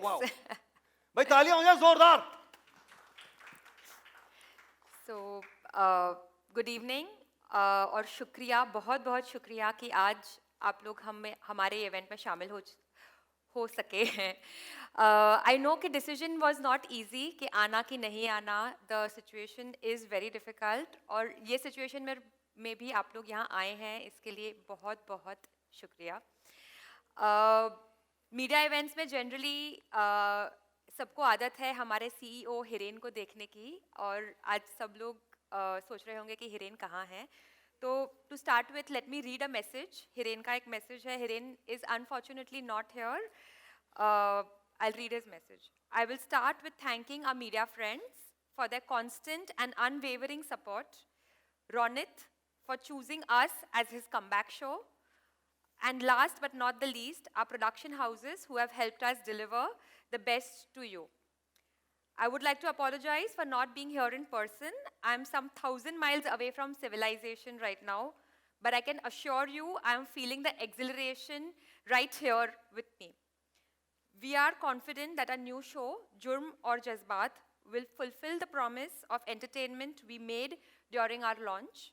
Wow भाई तालियां हो जाए जोरदार. So, गुड इवनिंग और शुक्रिया, बहुत बहुत शुक्रिया कि आज आप लोग हमारे इवेंट में शामिल हो सके हैं. आई नो कि डिसीजन वॉज नॉट ईजी कि आना कि नहीं आना. The situation is very difficult और ये सिचुएशन में भी आप लोग यहाँ आए हैं, इसके लिए बहुत बहुत शुक्रिया. मीडिया इवेंट्स में जनरली सबको आदत है हमारे सीईओ हिरेन को देखने की, और आज सब लोग सोच रहे होंगे कि हिरेन कहाँ है. तो to start with let me read a message. Hiren का एक मैसेज है. Hiren is unfortunately not here. I will read his message. I will start with thanking our media friends for their constant and unwavering support. Ronit for choosing us as his comeback show. And last but not the least, our production houses who have helped us deliver the best to you. I would like to apologize for not being here in person. I'm some 1,000 miles away from civilization right now, but I can assure you I'm feeling the exhilaration right here with me. We are confident that our new show, Jurm aur Jazbaat, will fulfill the promise of entertainment we made during our launch.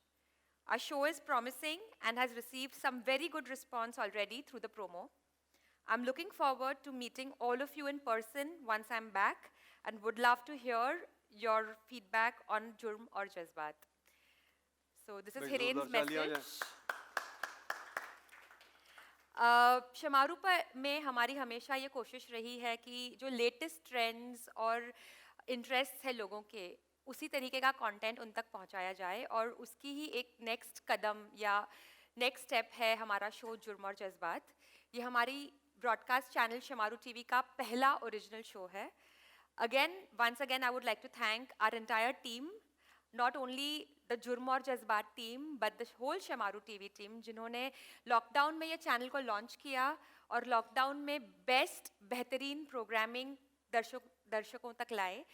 Our show is promising and has received some very good response already through the promo. I'm looking forward to meeting all of you in person once I'm back and would love to hear your feedback on Jurm aur Jazbaat. So this is Hiren's message. Shemaroo में हमारी हमेशा ये कोशिश रही है कि जो latest trends और इंटरेस्ट है लोगों के, उसी तरीके का कंटेंट उन तक पहुंचाया जाए, और उसकी ही एक नेक्स्ट कदम या नेक्स्ट स्टेप है हमारा शो जुर्म और जज्बात. ये हमारी ब्रॉडकास्ट चैनल शमारू टीवी का पहला ओरिजिनल शो है. Once again, I would like to thank our entire team, not only the जुर्म और जज्बात team, but the whole Shemaroo TV team, जिन्होंने लॉकडाउन में ये चैनल को लॉन्च किया और लॉकडाउन में बेहतरीन प्रोग्रामिंग दर्शकों तक लाए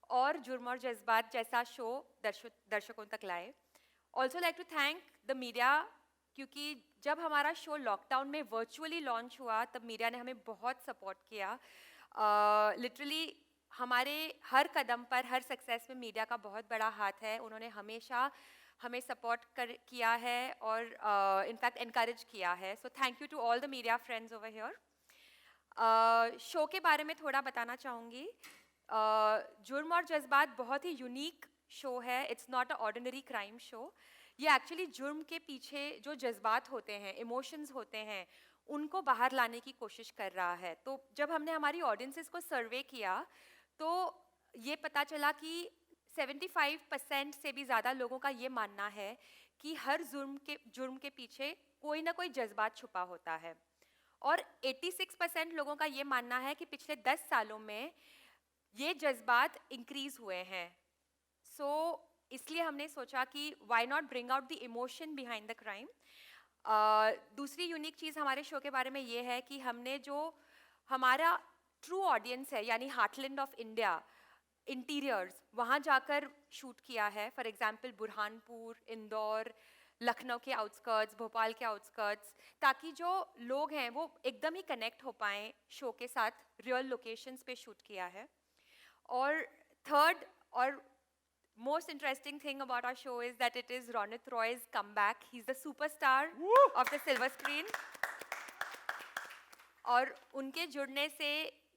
और जुर्म और जज्बात जैसा शो दर्शकों तक लाए. Also like to thank the media, क्योंकि जब हमारा शो लॉकडाउन में वर्चुअली लॉन्च हुआ तब मीडिया ने हमें बहुत सपोर्ट किया. लिटरली हमारे हर कदम पर, हर सक्सेस में मीडिया का बहुत बड़ा हाथ है. उन्होंने हमेशा हमें सपोर्ट किया है और इनफैक्ट इनकरेज किया है. So thank you to all the media friends over here. Show के बारे में थोड़ा बताना चाहूँगी. जुर्म और जज्बात बहुत ही यूनिक शो है. It's not a ordinary crime show. ये एक्चुअली जुर्म के पीछे जो जज्बात होते हैं, इमोशंस होते हैं, उनको बाहर लाने की कोशिश कर रहा है. तो जब हमने हमारी ऑडियंसेस को सर्वे किया तो ये पता चला कि 75% से भी ज़्यादा लोगों का ये मानना है कि हर जुर्म के पीछे कोई ना कोई जज्बात छुपा होता है. और 86% लोगों का ये मानना है कि पिछले 10 सालों में ये जज्बात इंक्रीज हुए हैं. सो इसलिए हमने सोचा कि why not bring out the emotion behind the crime. दूसरी यूनिक चीज़ हमारे शो के बारे में ये है कि हमने जो हमारा ट्रू ऑडियंस है, यानी हार्टलैंड ऑफ इंडिया, इंटीरियर्स, वहाँ जाकर शूट किया है. फॉर एग्जाम्पल बुरहानपुर, इंदौर, लखनऊ के आउटस्कर्ट्स, भोपाल के आउटस्कर्ट्स, ताकि जो लोग हैं वो एकदम ही कनेक्ट हो पाएँ शो के साथ. रियल लोकेशंस पे शूट किया है. और थर्ड और most interesting thing about our show is that it is Ronit Roy's comeback. He's the superstar of the silver screen. और उनके जुड़ने से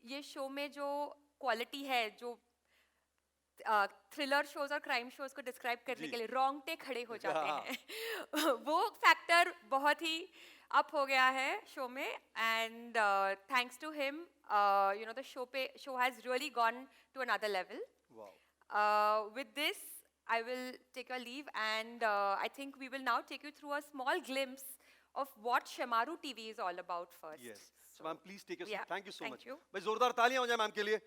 ये शो में जो क्वालिटी है, जो थ्रिलर शोज और क्राइम शोज को डिस्क्राइब करने के लिए रोंगटे खड़े हो जाते हैं, वो फैक्टर बहुत ही अप हो गया है शो में. And thanks to him, you know, the show has really gone to another level. With this, I will take your leave, and I think we will now take you through a small glimpse of what Shamaru TV is all about first. Yes. So ma'am, please take a seat. Yeah, Thank you so much. thank you. भाई जोरदार तालियां हो जाए ma'am के लिए.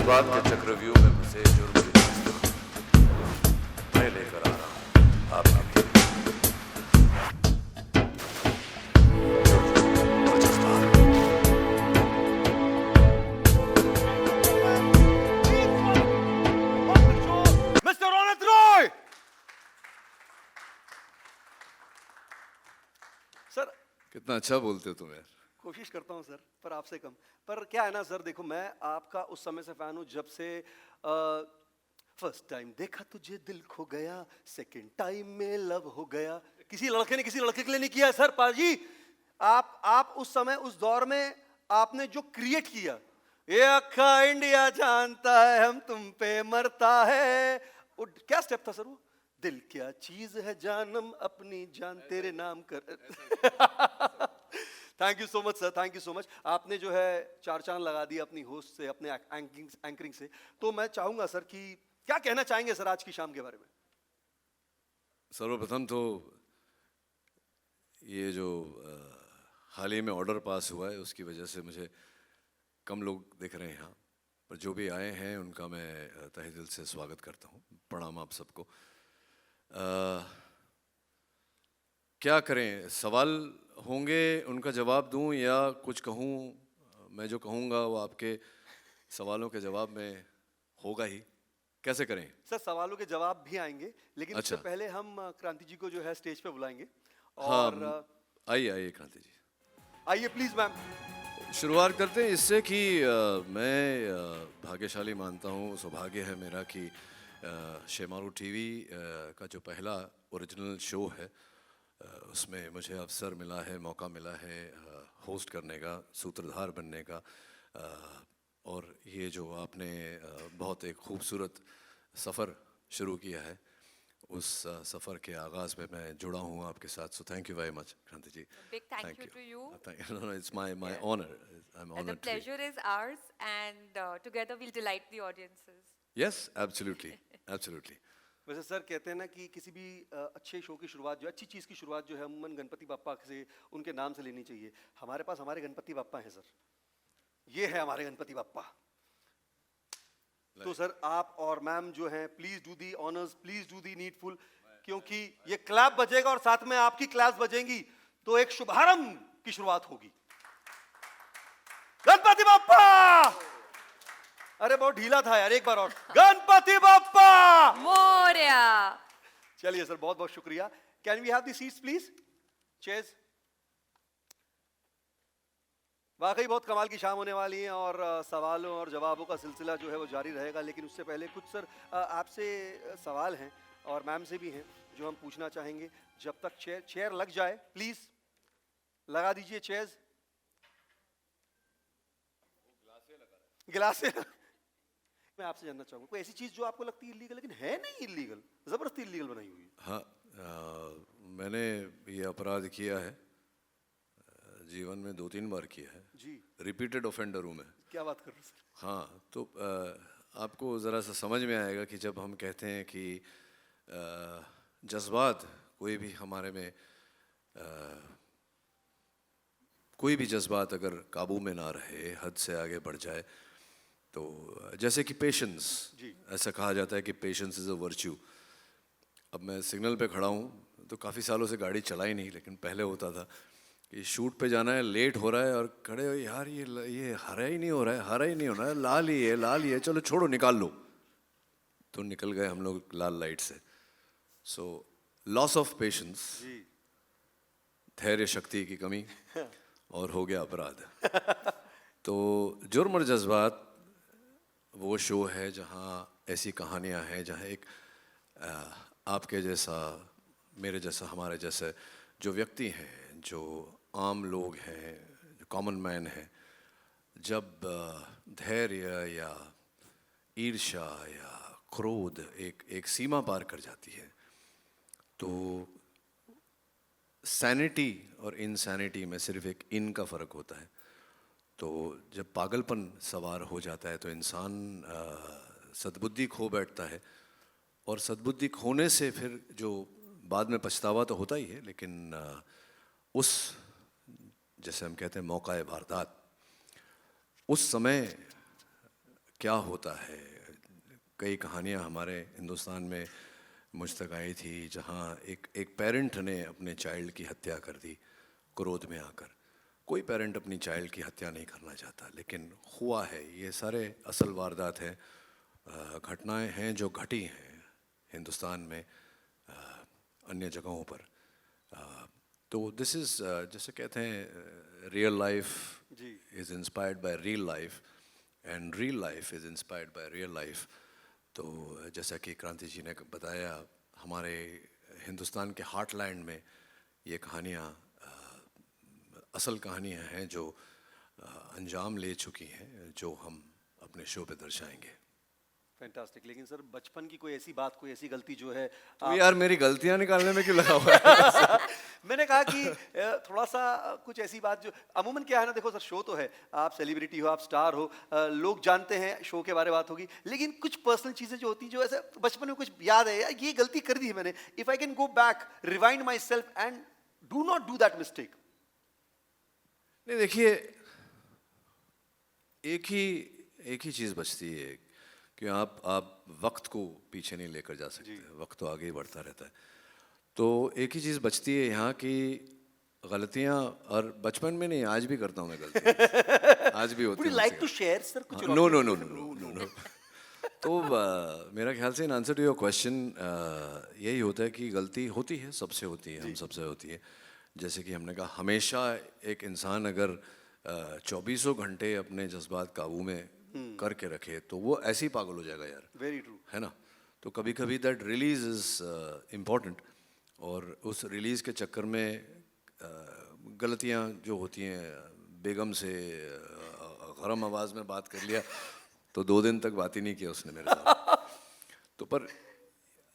जज्बात के चक्रव्यूह में फंसे जुर्म के मस्तक मैं लेकर आ रहा हूं आपके लिए जुर्म और जज्बात। मिस्टर रोनित रॉय। सर कितना अच्छा बोलते हो तुम यार। कोशिश करता हूं सर, पर आपसे कम। पर क्या है ना सर, देखो मैं आपका उस समय से फैन हूं जब से फर्स्ट टाइम देखा तुझे दिल खो गया, सेकंड टाइम में लव हो गया। किसी लड़के ने किसी लड़के के लिए नहीं किया है सर। पाजी आप उस समय उस दौर में आपने जो क्रिएट किया, ये अक्खा इंडिया जानता है हम तुम पे मरता है, वो क्या स्टेप था सर वो? दिल क्या चीज है जानम अपनी जान तेरे नाम कर। Thank you so much sir, thank you so much. आपने जो है चार चांद लगा दिया अपनी होस्ट से, अपने एंकरिंग से। तो मैं चाहूंगा सर कि क्या कहना चाहेंगे सर आज की शाम के बारे में? सर्वप्रथम तो ये जो हाल ही में ऑर्डर पास हुआ है उसकी वजह से मुझे कम लोग दिख रहे हैं यहाँ, पर जो भी आए हैं उनका मैं तहे दिल से स्वागत करता हूँ। प्रणाम आप सबको। क्या करें, सवाल होंगे उनका जवाब दूं या कुछ कहूं? मैं जो कहूँगा वो आपके सवालों के जवाब में होगा ही। कैसे करें? सर सवालों के जवाब भी आएंगे, लेकिन उससे अच्छा। पहले हम क्रांति जी को जो है स्टेज पे बुलाएंगे। हाँ, और आइए आइए क्रांति जी, आइए प्लीज मैम। शुरुआत करते हैं इससे कि मैं भाग्यशाली मानता हूँ, सौभाग्य है मेरा कि शेमारू टीवी का जो पहला ओरिजिनल शो है उसमें मुझे अवसर मिला है, मौका मिला है होस्ट करने का, सूत्रधार बनने का। और ये जो आपने बहुत एक खूबसूरत सफ़र शुरू किया है, उस सफ़र के आगाज़ में मैं जुड़ा हूँ आपके साथ। सो thank you very much Kranti ji. Big thank you to you. No, it's my honor. I'm And the honored to be. pleasure is ours, and together we'll delight the audiences. Yes, absolutely, absolutely. वैसे sir कहते हैं ना कि किसी भी अच्छे show की शुरुआत जो है, अच्छी चीज़ की शुरुआत जो है अमूमन गणपति बाप्पा से, उनके नाम से लेनी चाहिए। हमारे पास हमारे गणपति बाप्पा हैं सर, ये है हमारे गणपति बाप्पा। तो सर आप और मैम जो हैं please do the honours, please do the needful, क्योंकि ये क्लैप बजेगा और साथ में आपकी क्लैप्स बजेंगी तो एक शुभारंभ की शुरुआत होगी। गणपति बाप्पा! अरे बहुत ढीला था यार, एक बार और। गणपति बाप्पा मोरया! चलिए सर, बहुत बहुत शुक्रिया। Can we have the seats please? Chairs. वाकई बहुत कमाल की शाम होने वाली है और सवालों और जवाबों का सिलसिला जो है वो जारी रहेगा। लेकिन उससे पहले कुछ सर आपसे सवाल हैं और मैम से भी हैं जो हम पूछना चाहेंगे। जब तक चेयर लग जाए प्लीज लगा दीजिए चेयर्स। गिलासे मैं आपसे जानना चाहूंगा कोई ऐसी चीज जो आपको लगती है इलीगल लेकिन है नहीं इलीगल, जबरदस्ती इलीगल बनाई हुई है? हाँ, मैंने ये अपराध किया है, जीवन में 2-3 बार किया है जी। रिपीटेड ऑफेंडर हूँ मैं। क्या बात कर रहे हैं सर? हाँ, तो आपको ज़रा सा समझ में आएगा कि जब हम कहते हैं कि जज्बात कोई भी हमारे में कोई भी जज्बात अगर काबू में ना रहे, हद से आगे बढ़ जाए, तो जैसे कि पेशेंस, ऐसा कहा जाता है कि पेशेंस इज़ अ वर्च्यू। अब मैं सिग्नल पे खड़ा हूँ तो काफ़ी सालों से गाड़ी चलाई नहीं, लेकिन पहले होता था कि शूट पे जाना है, लेट हो रहा है और खड़े हो, यार ये हरा ही नहीं हो रहा है, हरा ही नहीं हो रहा है, लाल ही है, चलो छोड़ो निकाल लो। तो निकल गए हम लोग लाल लाइट से। सो लॉस ऑफ पेशेंस, धैर्य शक्ति की कमी, और हो गया अपराध। तो जुर्म और जज्बात वो शो है जहाँ ऐसी कहानियाँ हैं, जहाँ एक आपके जैसा, मेरे जैसा, हमारे जैसे जो व्यक्ति हैं, जो आम लोग हैं, जो कॉमन मैन हैं, जब धैर्य या ईर्ष्या या क्रोध एक सीमा पार कर जाती है, तो सैनिटी और इनसैनिटी में सिर्फ एक इन का फ़र्क होता है। तो जब पागलपन सवार हो जाता है तो इंसान सद्बुद्धि खो बैठता है, और सद्बुद्धि खोने से फिर जो बाद में पछतावा तो होता ही है, लेकिन उस, जैसे हम कहते हैं, मौका वारदात, उस समय क्या होता है। कई कहानियाँ हमारे हिंदुस्तान में मुझ तक आई थी जहाँ एक पेरेंट ने अपने चाइल्ड की हत्या कर दी क्रोध में आकर। कोई पेरेंट अपनी चाइल्ड की हत्या नहीं करना चाहता, लेकिन हुआ है। ये सारे असल वारदात हैं, घटनाएं हैं जो घटी हैं हिंदुस्तान में, अन्य जगहों पर। तो दिस इज़ जैसे कहते हैं रियल लाइफ जी। Is inspired by real life and real life is inspired by real life. तो जैसा कि क्रांति जी ने बताया, हमारे हिंदुस्तान के हार्टलैंड में ये कहानियाँ असल कहानियाँ हैं जो अंजाम ले चुकी हैं, जो हम अपने शो पे दर्शाएंगे। फैंटास्टिक। लेकिन सर बचपन की कोई ऐसी बात, कोई ऐसी गलती जो है तो यार मेरी गलतियाँ निकालने में क्यों लगा हुआ है? मैंने कहा कि थोड़ा सा कुछ ऐसी बात जो अमूमन क्या है ना, देखो सर शो तो है, आप सेलिब्रिटी हो, आप स्टार हो, लोग जानते हैं शो के बारे में बात होगी, लेकिन कुछ पर्सनल चीजें जो होती हैं जो ऐसे बचपन में कुछ याद है, यार ये गलती कर दी है मैंने, if I can go back rewind my self and do not do that mistake. नहीं देखिए, एक ही चीज़ बचती है कि आप वक्त को पीछे नहीं लेकर जा सकते, वक्त तो आगे ही बढ़ता रहता है। तो एक ही चीज़ बचती है यहाँ की गलतियाँ, और बचपन में नहीं, आज भी करता हूँ मैं गलतियाँ, आज भी होती वुड है यू लाइक मुझसे। टू शेयर सर कुछ? No no no no no no. तो मेरा ख्याल से in answer to your question यही होता है कि गलती होती है, सबसे होती है, हम सबसे होती है। जैसे कि हमने कहा, हमेशा एक इंसान अगर 24 घंटे अपने जज्बात काबू में करके रखे तो वो ऐसे ही पागल हो जाएगा यार। Very true. है ना? तो कभी कभी दैट रिलीज इज़ इम्पॉर्टेंट, और उस रिलीज़ के चक्कर में गलतियाँ जो होती हैं, बेगम से गरम आवाज़ में बात कर लिया तो 2 दिन तक बात ही नहीं किया उसने मेरे साथ। तो पर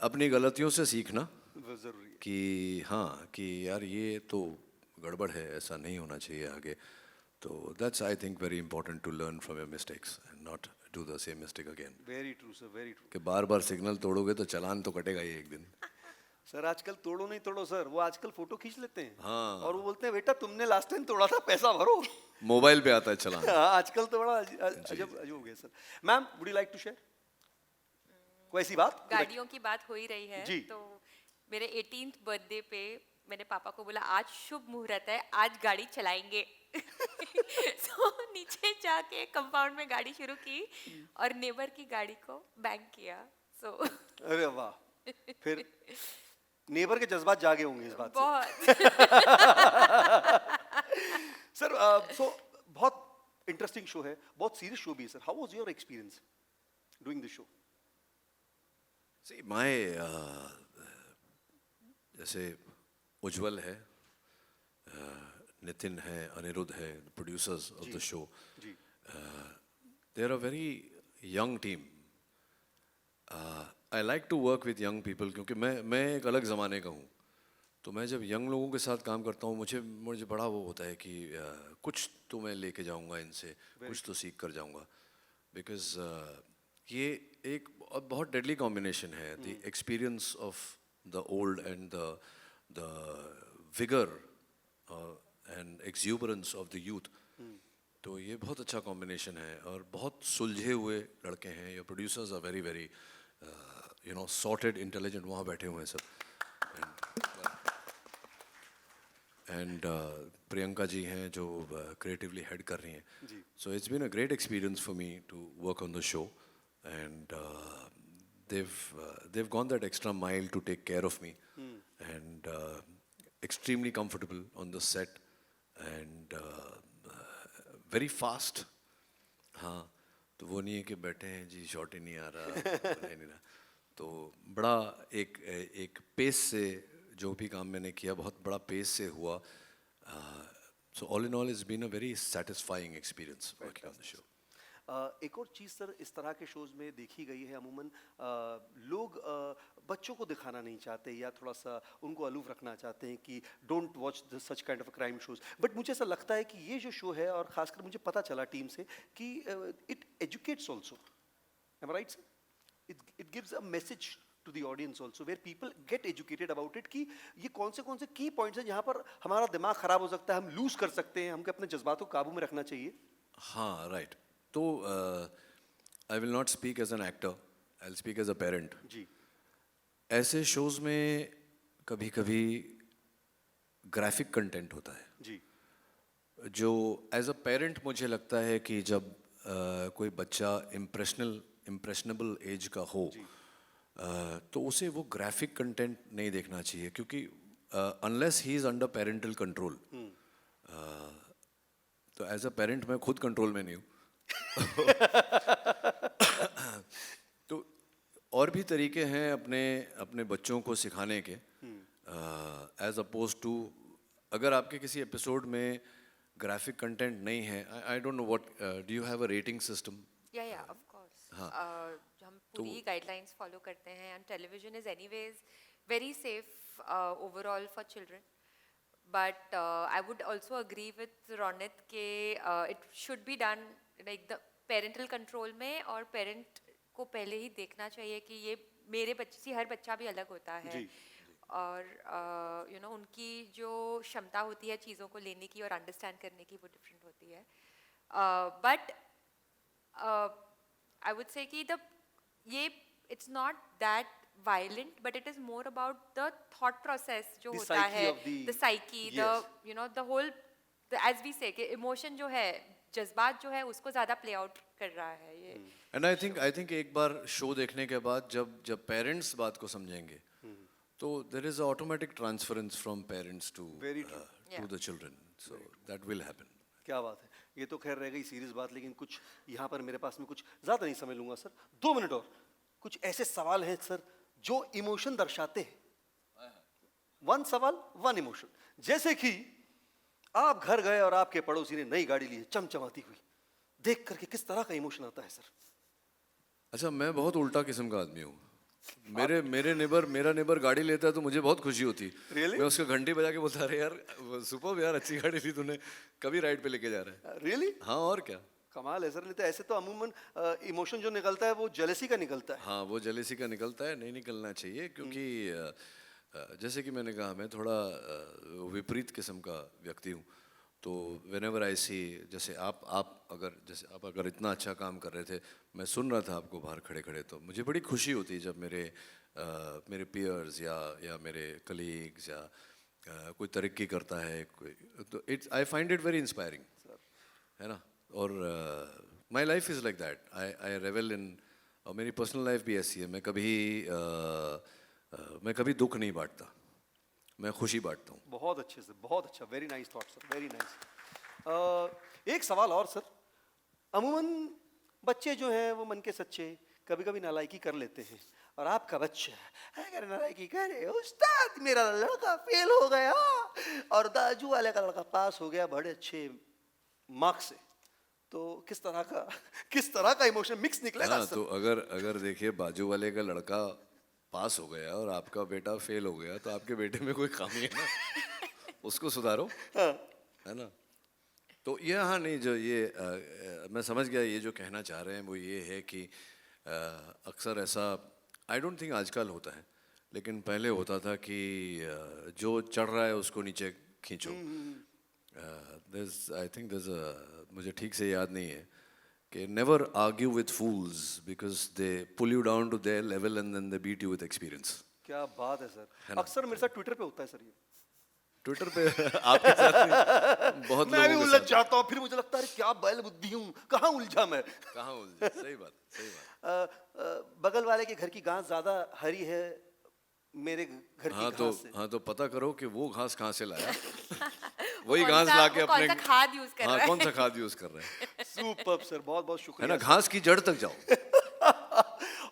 अपनी गलतियों से सीखना जरूरी है। कि हाँ, कि यार ये तो गड़बड़ है, ऐसा नहीं होना चाहिए आगे। तो that's I think very important to learn from your mistakes and not do the same mistake again. Very true sir, very true. कि बार बार सिग्नल तोड़ोगे तो चालान तो कटेगा ही एक दिन। सर आजकल तोड़ो नहीं तोड़ो सर, वो आजकल फोटो खींच लेते हैं। हाँ। और वो बोलते हैं बेटा तुमने लास्ट टाइम तोड़ा था, पैसा भरो। मोबाइल पे आता है चालान। हाँ, आजकल तो बड़ा अजब अजब हो गया sir. Ma'am would you like to share कोई ऐसी बात? गाड़ियों की बात हो ही रही है जी। तो मेरे 18th बर्थडे पे मैंने पापा को बोला आज शुभ मुहूर्त है, आज गाड़ी चलाएंगे। तो नीचे जाके कंपाउंड में गाड़ी शुरू की और नेबर की गाड़ी को बैंग किया। सो अरे वाह, फिर नेबर के जज्बात जागे होंगे इस बात से। बहुत सर सो बहुत इंटरेस्टिंग शो है, बहुत सीरियस शो भी है sir. How was your experience doing this show? See, my जैसे उज्जवल है, नितिन है, अनिरुद्ध है, प्रोड्यूसर्स ऑफ द शो, जी। They are a very young team. I like to work with young people, क्योंकि मैं एक अलग ज़माने का हूँ। तो मैं जब यंग लोगों के साथ काम करता हूँ, मुझे बड़ा वो होता है कि कुछ तो मैं लेके जाऊँगा इनसे, कुछ तो सीख कर जाऊँगा। बिकॉज ये एक बहुत डेडली कॉम्बिनेशन है, the experience of the old and the vigour and exuberance of the youth. तो ये बहुत अच्छा कॉम्बिनेशन है, और बहुत सुलझे हुए लड़के हैं। Your producers are very very you know sorted, intelligent, वहाँ बैठे हुए हैं सब। एंड प्रियंका जी हैं जो क्रिएटिवली हेड कर रही हैं। So it's been a great experience for me to work on the show, and they've gone that extra mile to take care of me, and extremely comfortable on the set, and very fast. हाँ, तो वो नहीं है कि बैठे हैं जी shot ही नहीं आ रहा, नहीं रहा। तो बड़ा एक पेस से जो भी काम मैंने किया, बहुत बड़ा पेस से हुआ। So all in all, it's been a very satisfying experience working on the show. एक और चीज़ सर इस तरह के शोज़ में देखी गई है, अमूमन लोग बच्चों को दिखाना नहीं चाहते या थोड़ा सा उनको अलूफ रखना चाहते हैं कि don't watch such kind of crime shows. But मुझे ऐसा लगता है कि ये जो शो है, और ख़ासकर मुझे पता चला टीम से कि it educates also, am I right sir? It gives a message to the audience also, where people get educated about it कि ये कौन से की पॉइंट्स हैं जहाँ पर हमारा दिमाग ख़राब हो सकता है, हम लूज़ कर सकते हैं, हमको अपने जज्बातों को काबू में रखना चाहिए। हाँ, राइट। तो I will not speak as an actor, I will speak as a parent. जी ऐसे शोज़ में कभी कभी ग्राफिक कंटेंट होता है जी जो एज अ पेरेंट मुझे लगता है कि जब कोई बच्चा इम्प्रेशनेबल एज का हो तो उसे वो ग्राफिक कंटेंट नहीं देखना चाहिए, क्योंकि unless he is under parental control. तो एज अ पेरेंट मैं खुद कंट्रोल में नहीं हूँ। तो और भी तरीके हैं अपने अपने बच्चों को सिखाने के, एज अपोज टू अगर आपके किसी एपिसोड में ग्राफिक कंटेंट नहीं है, I don't know what, do you have a rating system? या ऑफ कोर्स हाँ। हम पूरी गाइडलाइंस फॉलो करते हैं and television is anyways very safe overall for children, but I would also agree with Ronit के it should be done like the parental control में, और parent को पहले ही देखना चाहिए कि ये मेरे बच्चे से, हर बच्चा भी अलग होता है जी, और you know उनकी जो क्षमता होती है चीज़ों को लेने की और understand करने की वो different होती है, but I would say कि ये it's not that violent, but it is more about the thought process जो The होता psyche है, of the- the psyche, Yes. the you know the whole as we say कि emotion जो है, जज्बात जो है उसको ज़्यादा play out कर रहा है ये। एंड आई थिंक एक बार शो देखने के बाद जब पेरेंट्स बात को समझेंगे तो there is automatic transference from parents to Very true. To the children, so that will happen. क्या बात है। ये तो खैर रह गई सीरियस बात, लेकिन कुछ यहाँ पर मेरे पास में कुछ ज़्यादा नहीं समझ लूँगा सर, 2 मिनट और। कुछ ऐसे सवाल हैं सर जो इमोशन दर्शाते हैं। 1 सवाल 1 इमोशन। जैसे कि आप घर गए और आपके पड़ोसी ने नई गाड़ी ली है चमचमाती हुई, देख करके किस तरह का इमोशन आता है सर? अच्छा, मैं बहुत उल्टा किस्म का आदमी हूँ। मेरा नेबर गाड़ी लेता है तो मुझे बहुत खुशी होती है। Really? मैं उसको घंटी बजा के बोलता, अरे यार सुपर्ब यार, अच्छी गाड़ी ली तूने, कभी राइड पे लेके जा रहा है। रियली? हाँ और क्या। कमाल है सर। नहीं तो ऐसे तो अमूमन इमोशन जो निकलता है वो जेलसी का निकलता है। हाँ, वो जेलेसी का निकलता है, नहीं निकलना चाहिए, क्योंकि जैसे कि मैंने कहा मैं थोड़ा विपरीत किस्म का व्यक्ति हूँ। तो व्हेनेवर आई सी, जैसे आप अगर इतना अच्छा काम कर रहे थे, मैं सुन रहा था आपको बाहर खड़े खड़े, तो मुझे बड़ी खुशी होती है जब मेरे पीयर्स या मेरे कलीग्स या कोई तरक्की करता है कोई, तो it's I find it very inspiring, है ना। और my life is like that, I revel in, और मेरी पर्सनल लाइफ भी ऐसी है। मैं कभी दुख नहीं बांटता, मैं खुशी बांटता हूँ। बहुत अच्छे से, बहुत अच्छा, very nice thought sir, very nice. एक सवाल और सर, अमूमन बच्चे जो हैं वो मन के सच्चे कभी कभी नालायकी कर लेते हैं, और आपका बच्चा अगर नालायकी करे, उस्ताद मेरा लड़का फेल हो गया और दाजू वाले का लड़का पास हो गया बड़े अच्छे मार्क्स से, तो किस तरह का इमोशन मिक्स निकलेगा हाँ, सर? तो अगर देखिए बाजू वाले का लड़का पास हो गया और आपका बेटा फेल हो गया, तो आपके बेटे में कोई खामी है ना, उसको सुधारो, है ना। तो ये, हाँ नहीं, जो ये मैं समझ गया, ये जो कहना चाह रहे हैं वो ये है कि अक्सर ऐसा, आई डोंट थिंक आजकल होता है, लेकिन पहले होता था कि जो चढ़ रहा है उसको नीचे खींचो। आई थिंक मुझे ठीक से याद नहीं है कि never argue with fools because they pull you down to their level and then they beat you with experience. क्या बात है सर। अक्सर मेरे साथ ट्विटर पे होता है सर ये। ट्विटर पे आपके साथ नहीं, बहुत मैं भी लोगों के उलझ साथ। जाता हूँ, फिर मुझे लगता है क्या बैल बुद्धि हूँ, कहाँ उलझा मैं। कहाँ उलझे, सही बात, सही बात। बगल वाले के घर की घास ज्यादा हरी है मेरे घर की घास से। हाँ तो पता करो कि वो घास कहाँ से लाया, वही कौन घास सा- ला के वो कौन अपने, सा खाद यूज कर हाँ रहा है। कौन सा खाद यूज कर रहे हैं, सुपर्ब सर, बहुत बहुत है शुक्रिया ना, घास की जड़ तक जाओ।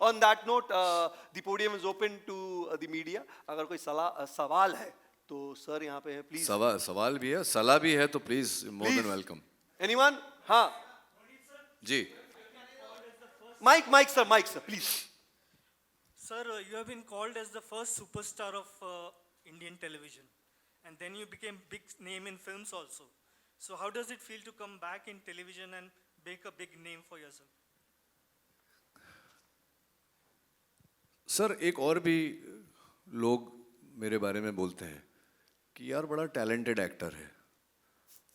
On that note the podium is open to the media. अगर कोई सवाल है तो सर यहाँ पे है, प्लीज। सवाल भी है, सलाह भी है, तो please more than welcome. Anyone? हाँ जी। Mic sir please. Sir, you have been called as the first superstar of Indian television, and then you became big name in films also. So how does it feel to come back in television and make a big name for yourself? Sir, एक और भी लोग मेरे बारे में बोलते हैं कि यार बड़ा टैलेंटेड एक्टर है,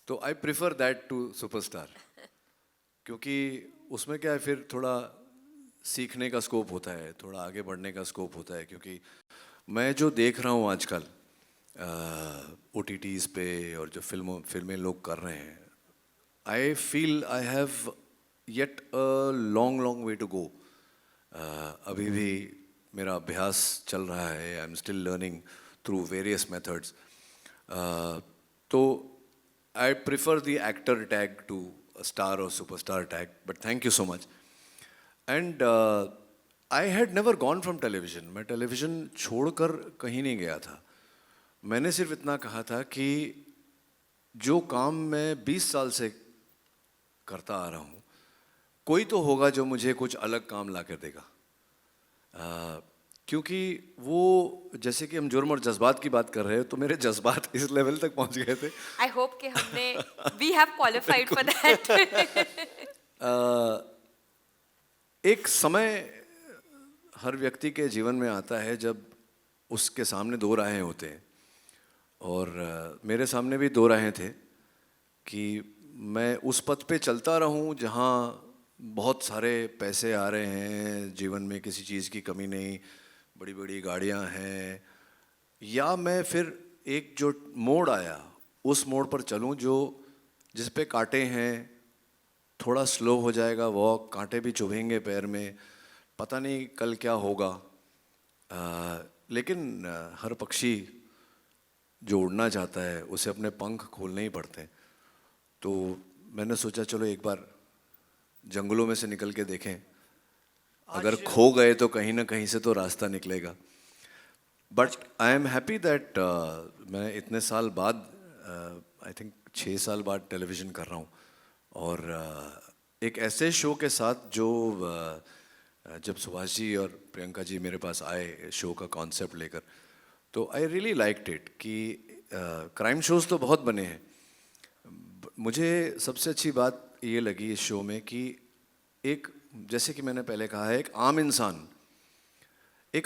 तो I prefer that to superstar, क्योंकि उसमें क्या है, फिर थोड़ा सीखने का स्कोप होता है, थोड़ा आगे बढ़ने का स्कोप होता है, क्योंकि मैं जो देख रहा हूँ आजकल OTTs पे और जो फिल्में लोग कर रहे हैं, I feel I have yet a long way to go. अभी भी मेरा अभ्यास चल रहा है. I am still learning through various methods. तो I prefer the actor tag to star और superstar tag, but thank you so much. And I had never gone from television. मैं टेलीविजन छोड़कर कहीं नहीं गया था. मैंने सिर्फ इतना कहा था कि जो काम मैं 20 साल से करता आ रहा हूँ, कोई तो होगा जो मुझे कुछ अलग काम ला कर देगा. क्योंकि वो, जैसे कि हम जुर्म और जज्बात की बात कर रहे हैं, तो मेरे जज्बात इस लेवल तक पहुंच गए थे. आई होप कि हमने we have qualified for that. एक समय हर व्यक्ति के जीवन में आता है जब उसके सामने दो राहें होते हैं, और मेरे सामने भी दो राहें थे कि मैं उस पथ पे चलता रहूं जहां बहुत सारे पैसे आ रहे हैं, जीवन में किसी चीज़ की कमी नहीं, बड़ी बड़ी गाड़ियां हैं, या मैं फिर एक जो मोड़ आया उस मोड़ पर चलूं जो जिस पे कांटे हैं, थोड़ा स्लो हो जाएगा वॉक, कांटे भी चुभेंगे पैर में, पता नहीं कल क्या होगा. लेकिन हर पक्षी जो उड़ना चाहता है उसे अपने पंख खोलने ही पड़ते हैं. तो मैंने सोचा चलो एक बार जंगलों में से निकल के देखें, अगर खो गए तो कहीं ना कहीं से तो रास्ता निकलेगा. But I am happy that मैं इतने साल बाद, आई थिंक 6 साल बाद टेलीविज़न कर रहा हूँ, और एक ऐसे शो के साथ जो जब सुभाष जी और प्रियंका जी मेरे पास आए शो का कॉन्सेप्ट लेकर, तो आई रियली लाइक्ड इट. कि क्राइम शोज़ तो बहुत बने हैं, मुझे सबसे अच्छी बात ये लगी इस शो में कि एक, जैसे कि मैंने पहले कहा है, एक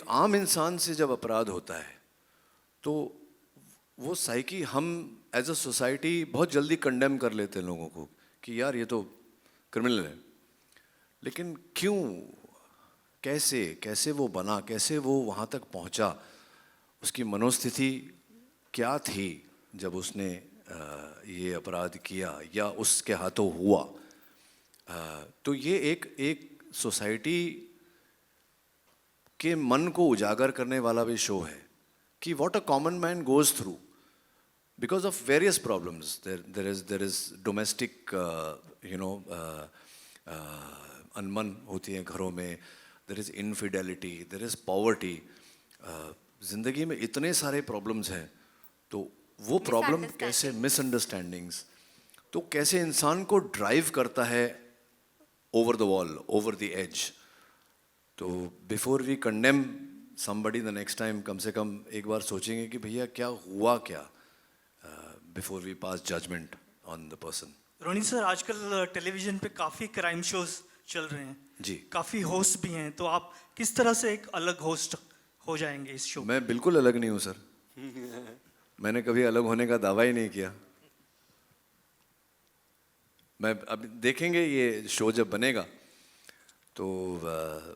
आम इंसान से जब अपराध होता है तो वो साइकी हम एज अ सोसाइटी बहुत जल्दी कंडेम कर लेते हैं लोगों को कि यार ये तो क्रिमिनल है. लेकिन क्यों, कैसे वो बना, कैसे वो वहाँ तक पहुँचा, उसकी मनोस्थिति क्या थी जब उसने ये अपराध किया या उसके हाथों हुआ. तो ये एक सोसाइटी के मन को उजागर करने वाला भी शो है कि what a common man goes through because of various problems. There is domestic अनमन होती है घरों में, there is infidelity, there is poverty. ज़िंदगी में इतने सारे प्रॉब्लम्स हैं, तो वो प्रॉब्लम कैसे, मिसअंडरस्टैंडिंग्स, तो कैसे इंसान को ड्राइव करता है over the wall, over the edge. तो before we condemn somebody the next time, कम से कम एक बार सोचेंगे कि भैया क्या हुआ क्या, before we pass judgement on the person. Ronnie sir, आजकल टेलीविजन पे काफ़ी क्राइम शोज चल रहे हैं जी. काफ़ी होस्ट भी हैं, तो आप किस तरह से एक अलग होस्ट हो जाएंगे इस शो? मैं बिल्कुल अलग नहीं हूँ सर. मैंने कभी अलग होने का दावा ही नहीं किया. मैं अब देखेंगे ये शो जब बनेगा तो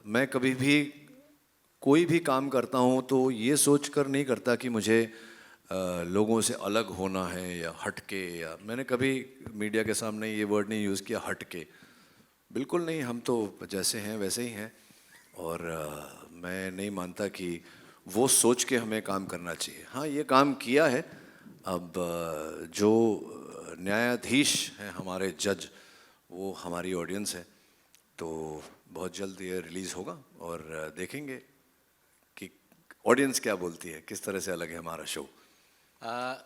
मैं कभी भी कोई भी काम करता हूँ तो ये सोच कर नहीं करता कि मुझे लोगों से अलग होना है या हटके, या मैंने कभी मीडिया के सामने ये वर्ड नहीं यूज़ किया हटके. बिल्कुल नहीं, हम तो जैसे हैं वैसे ही हैं. और मैं नहीं मानता कि वो सोच के हमें काम करना चाहिए. हाँ, ये काम किया है. अब जो न्यायाधीश हैं हमारे जज, वो हमारी ऑडियंस है, तो बहुत जल्द ये रिलीज़ होगा और देखेंगे कि ऑडियंस क्या बोलती है, किस तरह से अलग है हमारा शो.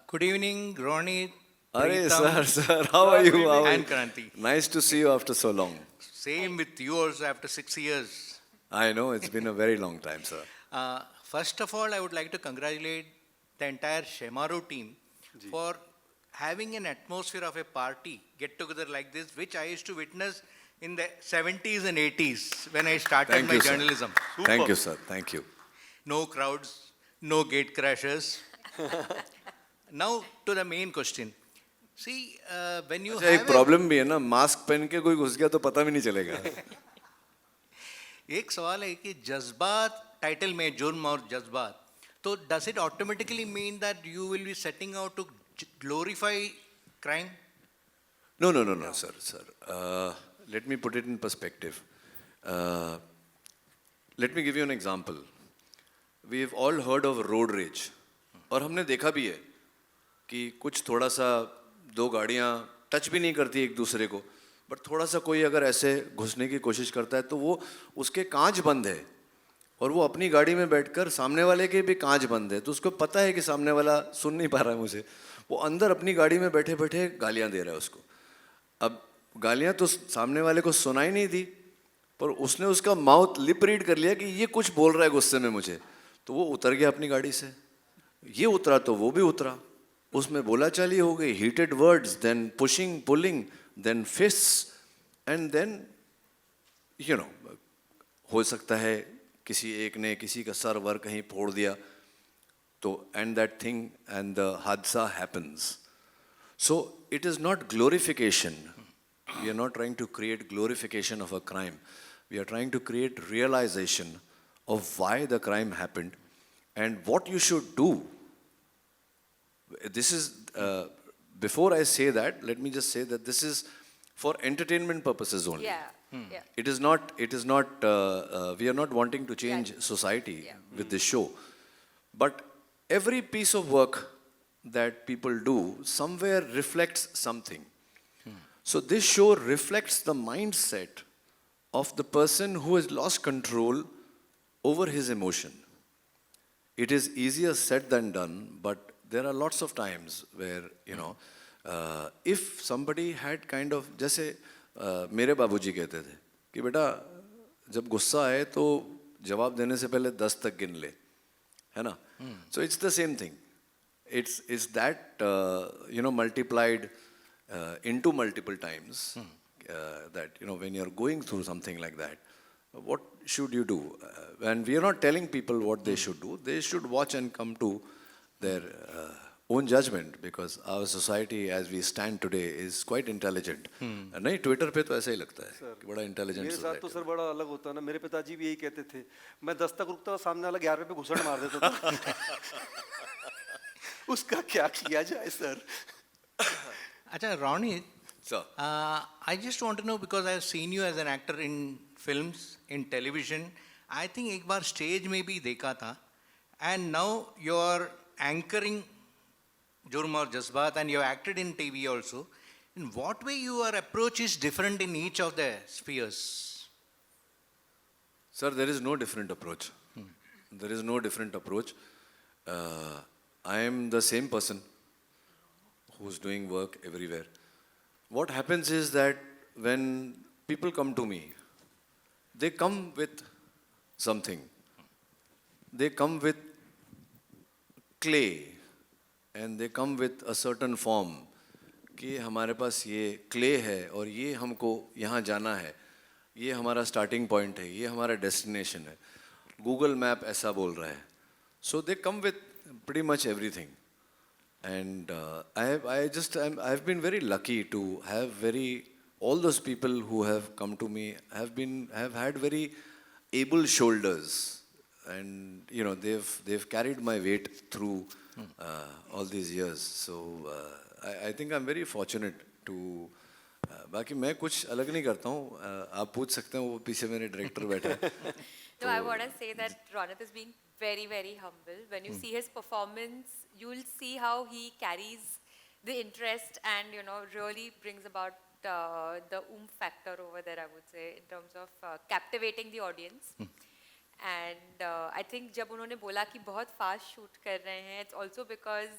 Good evening, Ronnie. अरे Pritam, sir, how are you? and Kranti. Nice to see you after so long. Same with you also after 6 years. I know, it's been a very long time, sir. First of all, I would like to congratulate the entire Shemaru team for having an atmosphere of a party get-together like this, which I used to witness in the 70s and 80s when I started Thank my you, sir. journalism. Thank you, sir. Thank you. No crowds, no gate crashers. Now to the main question. See, when you अच्छा, एक problem भी है ना, mask पहन के कोई घुस गया तो पता भी नहीं चलेगा. एक सवाल है कि जज्बात टाइटल में जुर्म और जज्बात, तो does it automatically mean that you will be setting out to glorify crime? No, no, no, no, sir, sir. Let me put it in perspective. Let me give you an example. We've all heard of road rage. और हमने देखा भी है कि कुछ थोड़ा सा दो गाड़ियाँ टच भी नहीं करती एक दूसरे को, बट थोड़ा सा कोई अगर ऐसे घुसने की कोशिश करता है तो वो उसके कांच बंद है और वो अपनी गाड़ी में बैठकर सामने वाले के भी कांच बंद है, तो उसको पता है कि सामने वाला सुन नहीं पा रहा है मुझे, वो अंदर अपनी गाड़ी में बैठे बैठे गालियाँ दे रहा है उसको। अब गालियाँ तो सामने वाले को सुनाई नहीं दी, पर उसने उसका माउथ लिप रीड कर लिया कि ये कुछ बोल रहा है गुस्से में मुझे, तो वो उतर गया अपनी गाड़ी से। ये उतरा तो वो भी उतरा, उसमें बोलाचाली हो गई, heated words, then pushing pulling, then fists, and then you know हो सकता है किसी एक ने किसी का सर वर कहीं फोड़ दिया, तो and that thing and the हादसा happens. So it is not glorification. We are not trying to create glorification of a crime. We are trying to create realization of why the crime happened and what you should do. This is, before I say that, let me just say that this is for entertainment purposes only. Yeah, yeah. It is not, we are not wanting to change society with this show. But every piece of work that people do somewhere reflects something. So this show reflects the mindset of the person who has lost control over his emotion. It is easier said than done, but there are lots of times where, you know, if somebody had kind of, जैसे मेरे बाबूजी कहते थे कि बेटा जब गुस्सा आए तो जवाब देने से पहले 10 तक गिन ले, है ना? So it's the same thing. It's that you know, multiplied into multiple times, that, you know, when you're going through something like that, what should you do? And we are not telling people what they should do. They should watch and come to their own judgment, because our society as we stand today is quite intelligent. नहीं, Twitter पे तो ऐसा ही लगता है कि बड़ा intelligent मेरे साथ तो सर बड़ा अलग होता है ना। मेरे पिताजी भी यही कहते थे, मैं 10 तक रुकता था, सामने वाला 11 पे घुसड़ मार देता था। उसका क्या किया जाए सर? अच्छा Ronit, Sir. I just want to know, because I have seen you as an actor in films, in television. I think एक बार stage में भी देखा था, and now you are anchoring Jurm aur Jazbaat, and you have acted in TV also. In what way your approach is different in each of the spheres? Sir, there is no different approach. There is no different approach. I am the same person who's doing work everywhere. What happens is that when people come to me, they come with something. They come with clay, and they come with a certain form कि हमारे पास ये clay है और ये हमको यहाँ जाना है, ये हमारा स्टार्टिंग पॉइंट है, ये हमारा डेस्टिनेशन है, गूगल मैप ऐसा बोल रहा है. So they come with pretty much everything. And I've been very lucky to have all those people who have come to me have had very able shoulders, and you know, they've carried my weight through all these years. So I think I'm very fortunate to. बाकी मैं कुछ अलग नहीं करता हूँ, आप पूछ सकते हैं, वो पीछे मेरे डायरेक्टर बैठे हैं. No, I want to say that Ronit is being very, very humble. When you see his performance, you'll see how he carries the interest and, you know, really brings about the oomph factor over there, I would say, in terms of captivating the audience. And I think जब उन्होंने बोला कि बहुत fast shoot कर रहे हैं, it's also because,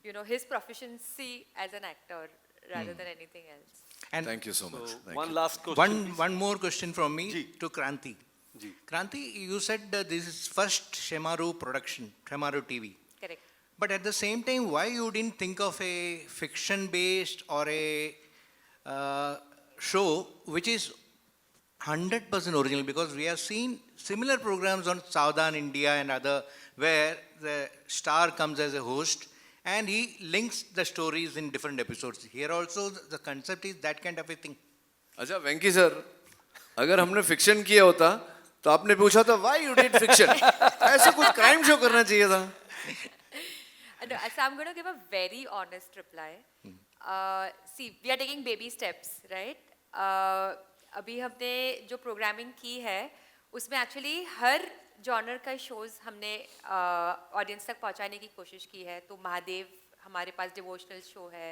you know, his proficiency as an actor rather than anything else. And Thank you so much. So, Thank one you. last question. one more question from me Ji. to Kranti. Ji. Kranti, you said this is first Shemaru production, Shemaru TV. Correct. But at the same time, why you didn't think of a fiction-based or a show which is 100% original? Because we have seen similar programs on Southern India and other, where the star comes as a host and he links the stories in different episodes. Here also the concept is that kind of a thing. अच्छा वेंकी sir, अगर हमने fiction किया होता तो आपने पूछा था why you did fiction, ऐसा कुछ क्राइम शो करना चाहिए था. No, so I'm going to give a very honest reply. See, we are taking baby steps, right? अभी हमने जो प्रोग्रामिंग की है उसमें एक्चुअली हर जॉनर का शोज हमने ऑडियंस तक पहुंचाने की कोशिश की है. तो महादेव हमारे पास डिवोशनल शो है,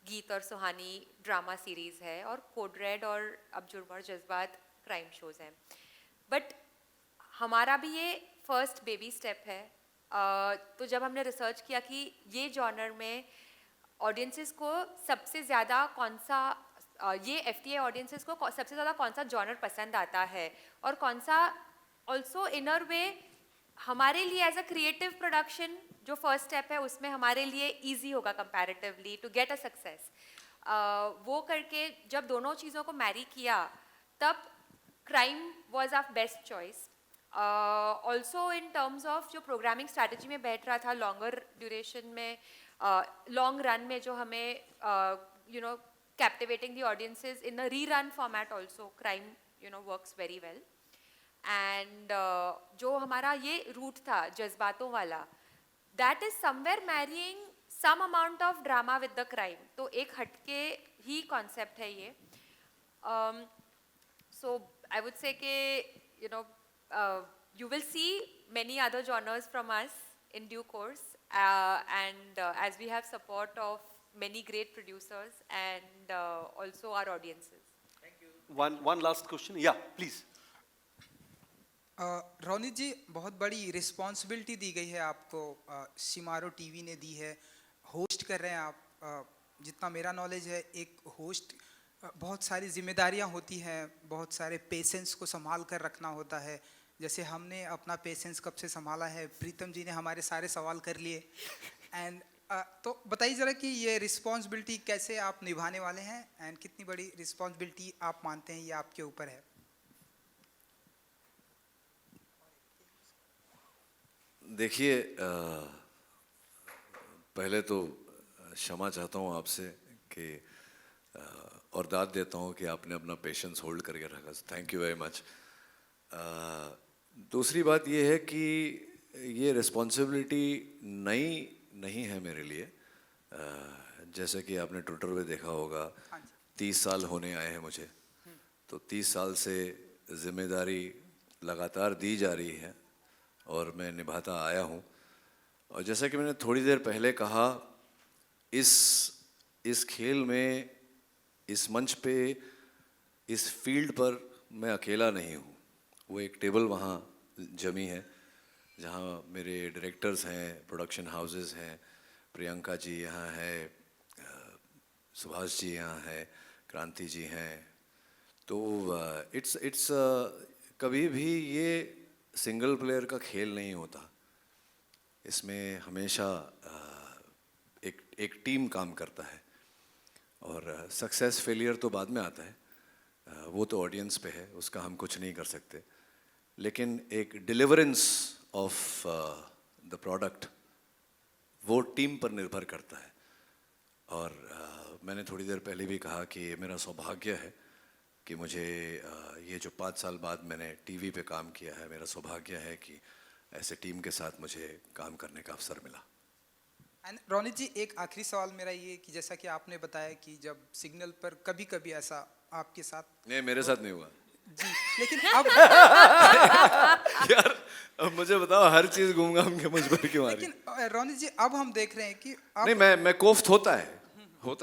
गीत और सुहानी ड्रामा सीरीज है, और कोड रेड और अब जुर्म और जज्बात क्राइम शोज हैं. बट हमारा भी ये फर्स्ट बेबी स्टेप है. तो जब हमने रिसर्च किया कि ये जॉनर में ऑडियंसेस को सबसे ज़्यादा कौन सा ये FTA ऑडियंसेस को सबसे ज़्यादा कौन सा जॉनर पसंद आता है और कौन सा ऑल्सो इनर वे हमारे लिए एज अ क्रिएटिव प्रोडक्शन जो फर्स्ट स्टेप है उसमें हमारे लिए ईजी होगा comparatively to get a success. वो करके जब दोनों चीज़ों को मैरी किया तब crime was our best choice. Also in terms of जो प्रोग्रामिंग स्ट्रैटेजी में बैठ रहा था लॉन्गर ड्यूरेशन में, लॉन्ग रन में जो हमें you know captivating the audiences in a rerun format also crime you know works very well. And जो हमारा ये रूट था जज्बातों वाला, that is somewhere marrying some amount of drama with the crime. तो एक हटके ही कॉन्सेप्ट है ये. सो आई वुड से कि you know you will see many other genres from us in due course, and as we have support of many great producers and also our audiences. One last question. Yeah, please. Ronit ji, बहुत बड़ी responsibility दी गई है आपको, Shemaroo TV ने दी है, host कर रहे हैं आप. जितना मेरा नॉलेज है, एक होस्ट बहुत सारी जिम्मेदारियां होती हैं, बहुत सारे पेशेंस को संभाल कर रखना होता है. जैसे हमने अपना पेशेंस कब से संभाला है, प्रीतम जी ने हमारे सारे सवाल कर लिए. एंड तो बताइए ज़रा कि ये रिस्पॉन्सिबिलिटी कैसे आप निभाने वाले हैं एंड कितनी बड़ी रिस्पॉन्सिबिलिटी आप मानते हैं ये आपके ऊपर है. देखिए, पहले तो क्षमा चाहता हूँ आपसे कि और दाद देता हूँ कि आपने अपना पेशेंस होल्ड करके रखा. Thank you very much. दूसरी बात ये है कि ये रिस्पॉन्सिबिलिटी नई नहीं है मेरे लिए. जैसे कि आपने ट्विटर पे देखा होगा 30 साल होने आए हैं मुझे, तो 30 साल से जिम्मेदारी लगातार दी जा रही है और मैं निभाता आया हूँ. और जैसा कि मैंने थोड़ी देर पहले कहा, इस खेल में, इस मंच पे, इस फील्ड पर मैं अकेला नहीं हूँ. वो एक टेबल वहाँ जमी है जहाँ मेरे डायरेक्टर्स हैं, प्रोडक्शन हाउसेस हैं, प्रियंका जी यहाँ है, सुभाष जी यहाँ है, क्रांति जी हैं. तो इट्स कभी भी ये सिंगल प्लेयर का खेल नहीं होता. इसमें हमेशा एक टीम काम करता है. और सक्सेस फेलियर तो बाद में आता है, वो तो ऑडियंस पे है, उसका हम कुछ नहीं कर सकते. लेकिन एक डिलीवरेंस ऑफ द प्रोडक्ट वो टीम पर निर्भर करता है. और मैंने थोड़ी देर पहले भी कहा कि ये मेरा सौभाग्य है कि मुझे ये जो 5 साल बाद मैंने टीवी पे काम किया है, मेरा सौभाग्य है कि ऐसे टीम के साथ मुझे काम करने का अवसर मिला. एंड रोनित जी, एक आखिरी सवाल मेरा ये कि जैसा कि आपने बताया कि जब सिग्नल पर कभी कभी ऐसा आपके साथ, नहीं, मेरे साथ नहीं हुआ जी, लेकिन अब यार अब मुझे बताओ, हर चीज घूम घाम के मुझ पर क्यों आ रही? लेकिन रोनित जी, अब हम देख रहे हैं कि अब नहीं, मैं कोफ्त होता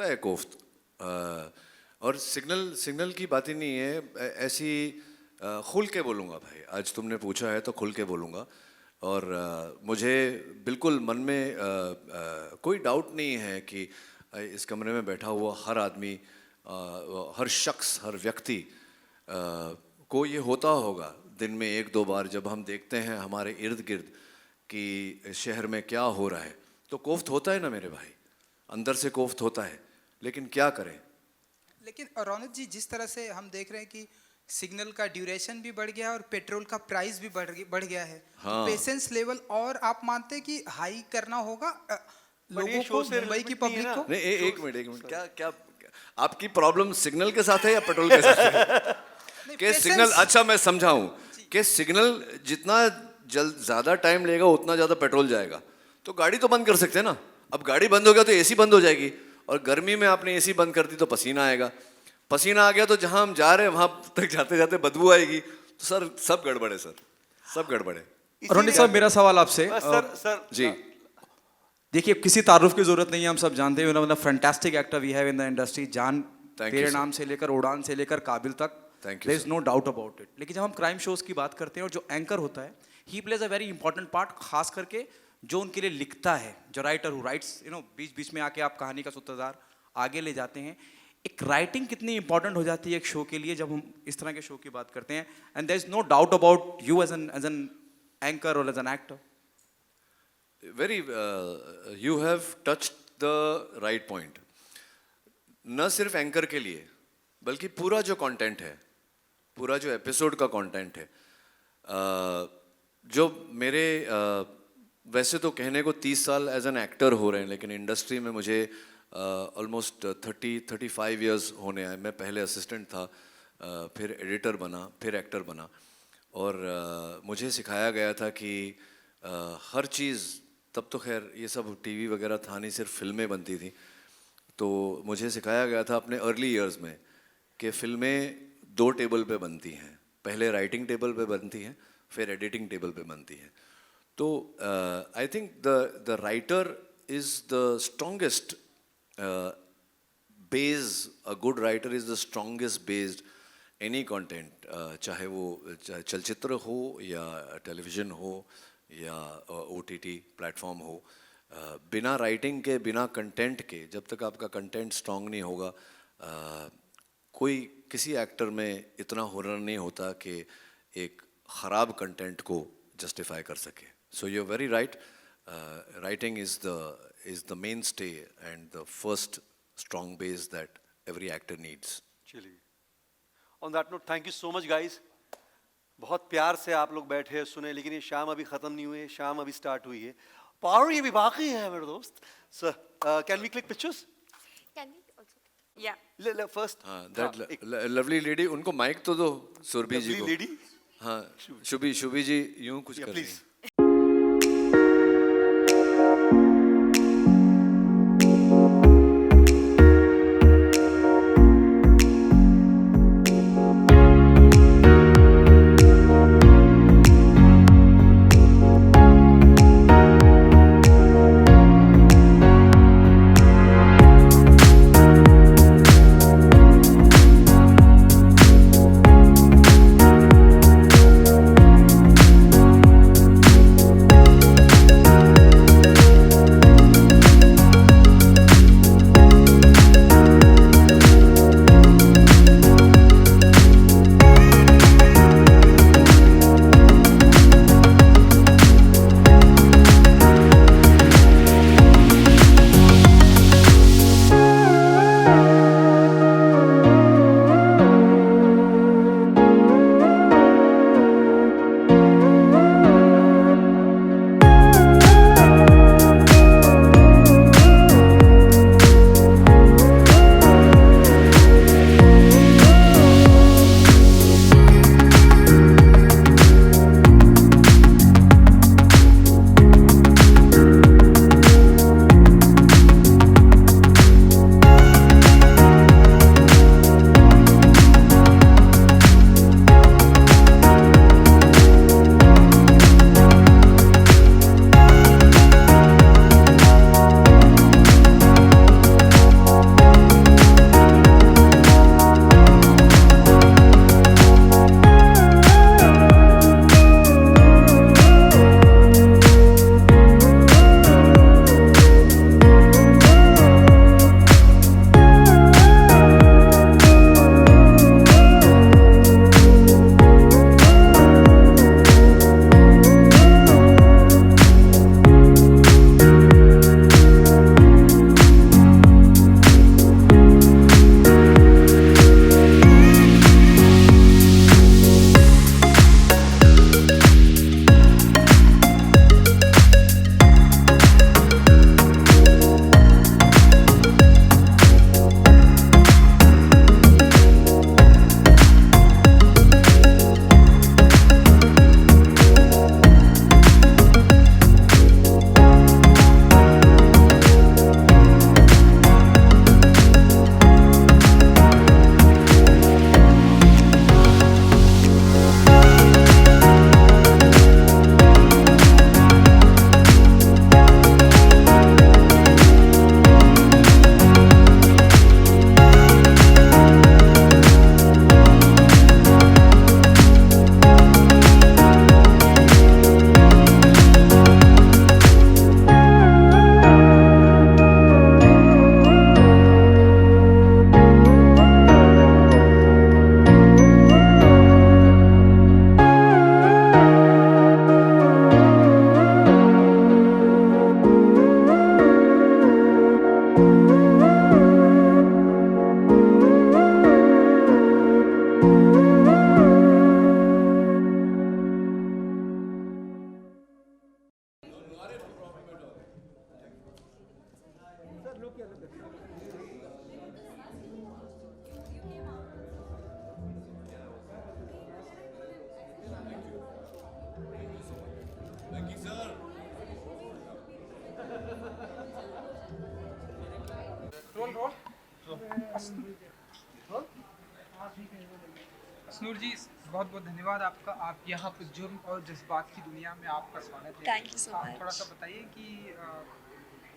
है कोफ्त. और सिग्नल की बात ही नहीं है. ऐसी खुल के बोलूँगा भाई, आज तुमने पूछा है तो खुल के बोलूँगा. और मुझे बिल्कुल मन में कोई डाउट नहीं है कि इस कमरे में बैठा हुआ हर आदमी, हर शख्स, हर व्यक्ति को ये होता होगा दिन में 1-2 बार जब हम देखते हैं हमारे इर्द गिर्द कि शहर में क्या हो रहा है, तो कोफ्त होता है ना मेरे भाई, अंदर से कोफ्त होता है. लेकिन क्या करें. लेकिन रौनक जी, जिस तरह से हम देख रहे हैं कि सिग्नल का ड्यूरेशन भी बढ़ गया है और पेट्रोल का प्राइस भी बढ़ गया है, हाँ. तो पेशेंस लेवल और आप मानते हैं कि हाई करना होगा लोगों को, मुंबई की पब्लिक को? नहीं, एक मिनट, क्या आपकी प्रॉब्लम सिग्नल के साथ है या पेट्रोल के साथ है? कि सिग्नल, अच्छा मैं समझाऊं कि सिग्नल जितना ज़्यादा टाइम लेगा उतना ज़्यादा पेट्रोल जाएगा, तो गाड़ी तो बंद कर सकते हैं ना। अब गाड़ी बंद हो गया तो एसी बंद हो जाएगी, और गर्मी में आपने एसी बंद कर दी तो पसीना आएगा, पसीना आ गया तो जहाँ हम जा रहे हैं वहाँ तक जाते जाते बदबू आएगी। तो सर सब गड़बड़ है सर, सब गड़बड़ है। रोनी साहब, मेरा सवाल आपसे सर जी देखिए, किसी तारुफ की जरूरत नहीं है, हम सब जानते हैं fantastic actor we have in the industry. जान Thank you, तेरे sir. नाम से लेकर उड़ान से लेकर काबिल तक, Thank you, there is sir. No doubt about it. लेकिन जब हम क्राइम शोज की बात करते हैं और जो एंकर होता है, he plays a very important part, खास करके जो उनके लिए लिखता है, जो राइटर हु राइट्स, बीच बीच में आके आप कहानी का सूत्रधार आगे ले जाते हैं। एक राइटिंग कितनी इंपॉर्टेंट हो जाती है एक शो के लिए जब हम इस तरह के शो की बात करते हैं, and there is no doubt about you as an anchor और as an actor. Very you have touched the right point. न सिर्फ एंकर के लिए बल्कि पूरा जो कंटेंट है, पूरा जो एपिसोड का कंटेंट है, जो मेरे वैसे तो कहने को 30 साल एज एन एक्टर हो रहे हैं, लेकिन इंडस्ट्री में मुझे ऑलमोस्ट 35 इयर्स होने आए। मैं पहले असिस्टेंट था, फिर एडिटर बना, फिर एक्टर बना, और मुझे सिखाया गया था कि हर चीज़, तब तो खैर ये सब टीवी वगैरह था नहीं, सिर्फ फिल्में बनती थी, तो मुझे सिखाया गया था अपने अर्ली इयर्स में कि फिल्में 2 टेबल पे बनती हैं, पहले राइटिंग टेबल पे बनती हैं, फिर एडिटिंग टेबल पे बनती हैं। तो I think the writer is the strongest base, a good writer is the strongest based any content, चाहे वो चलचित्र हो या टेलीविज़न हो या OTT प्लेटफॉर्म हो। बिना राइटिंग के, बिना कंटेंट के, जब तक आपका कंटेंट स्ट्रॉन्ग नहीं होगा, कोई किसी एक्टर में इतना हुनर नहीं होता कि एक ख़राब कंटेंट को जस्टिफाई कर सके। So you are very right, writing is the mainstay and the first strong base that every actor needs. चलिए, on that note thank you so much guys. बहुत प्यार से आप लोग बैठे सुने, लेकिन ये शाम अभी ख़त्म नहीं हुई है, शाम अभी स्टार्ट हुई है, पावर ये भी बाकी है मेरे दोस्त। Sir can we click pictures? Can we also? Yeah. First हाँ, दैट लवली लेडी, उनको माइक तो दो सुरभि जी को। लेडी, हाँ, शुभी जी यूं कुछ कर रही प्लीज। हैं। असनूर जी, बहुत बहुत धन्यवाद आपका। आप यहाँ पे जुर्म और जज्बात की दुनिया में आपका स्वागत है। Thank you so आप थोड़ा much. सा बताइए कि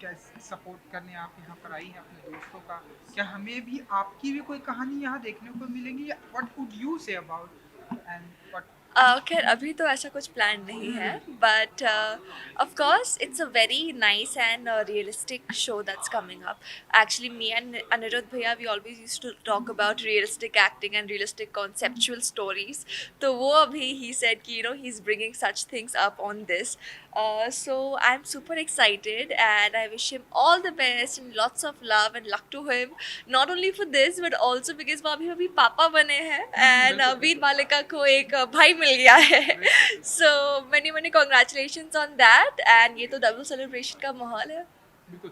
कैसे सपोर्ट करने आप यहाँ पर आई हैं अपने दोस्तों का। क्या हमें भी आपकी भी कोई कहानी यहाँ देखने को मिलेंगी, या what would you say about and what? खैर अभी तो ऐसा कुछ प्लान नहीं है, but of course it's a very nice and realistic show that's coming up. Actually, me and Anirudh Bhaiya, we always used to talk about realistic acting and realistic conceptual stories. तो वो अभी he said कि he's bringing such things up on this. So I'm super excited and I wish him all the best and lots of love and luck to him. Not only for this but also because वो अभी पापा बने हैं and वीर मालिका को एक भाई मिल गया है. So many congratulations on that and ये तो डबल सेलिब्रेशन का माहौल है. बिल्कुल।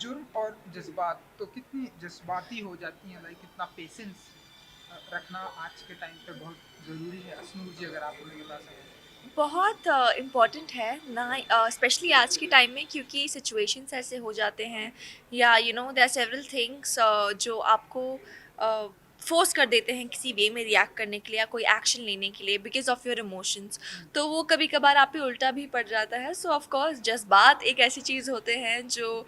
जुर्म और जज्बात तो कितनी जज्बाती हो जाती हैं, लाइक कितना पेशेंस रखना आज के टाइम पे बहुत ज़रूरी है। असनूर जी, अगर आप हमें बता सकें। बहुत इम्पॉर्टेंट है ना, स्पेशली आज के टाइम में, क्योंकि सिचुएशंस ऐसे हो जाते हैं या देयर आर सेवरल थिंग्स जो आपको फोर्स कर देते हैं किसी वे में रिएक्ट करने के लिए या कोई एक्शन लेने के लिए बिकॉज ऑफ योर इमोशंस. तो वो कभी कभार आप पे उल्टा भी पड़ जाता है. सो ऑफ कोर्स जज्बात एक ऐसी चीज़ होते हैं जो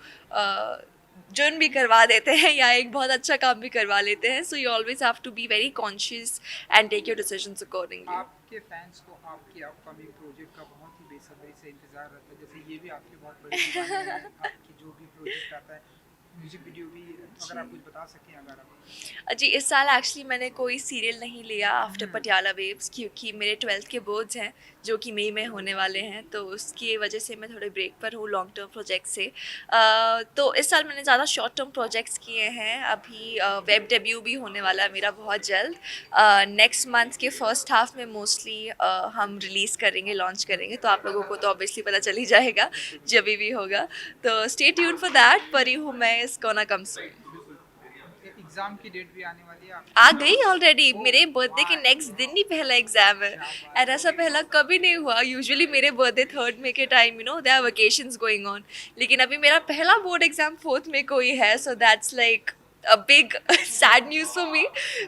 जुर्म भी करवा देते हैं या एक बहुत अच्छा काम भी करवा लेते हैं. So you always have to be very conscious and take your decisions accordingly. आपके फैंस को आपकी अपकमिंग प्रोजेक्ट का बहुत ही बेसब्री से इंतजार रहता है, जैसे ये भी आपकी बहुत बड़ी दीवानी है। आपकी जो भी प्रोजेक्ट आता है, म्यूजिक वीडियो भी, अगर आप कुछ बता सकें। अगर आप जी, इस साल एक्चुअली मैंने कोई सीरियल नहीं लिया आफ्टर पटियाला वेव्स, क्योंकि मेरे 12th के बोर्ड्स हैं जो कि मई में होने वाले हैं. तो उसकी वजह से मैं थोड़े ब्रेक पर हूँ लॉन्ग टर्म प्रोजेक्ट से. तो इस साल मैंने ज़्यादा शॉर्ट टर्म प्रोजेक्ट्स किए हैं. अभी वेब डेब्यू भी होने वाला है मेरा बहुत जल्द. नेक्स्ट मंथ के फर्स्ट हाफ में मोस्टली हम रिलीज़ करेंगे, लॉन्च करेंगे. तो आप लोगों को तो ऑब्वियसली पता चल ही जाएगा जब भी होगा. तो स्टे ट्यून फॉर दैट. परी हूँ मैं, इस गोना कम सून. एग्जाम की डेट भी आने वाली है आ गई ऑलरेडी. मेरे बर्थडे के नेक्स्ट दिन ही पहला एग्जाम है. एंड ऐसा पहला कभी नहीं हुआ. यूजुअली मेरे बर्थडे 3rd मई के time they are vacations going on. लेकिन अभी मेरा पहला बोर्ड एग्जाम 4th में कोई है. So that's like a big sad news for me.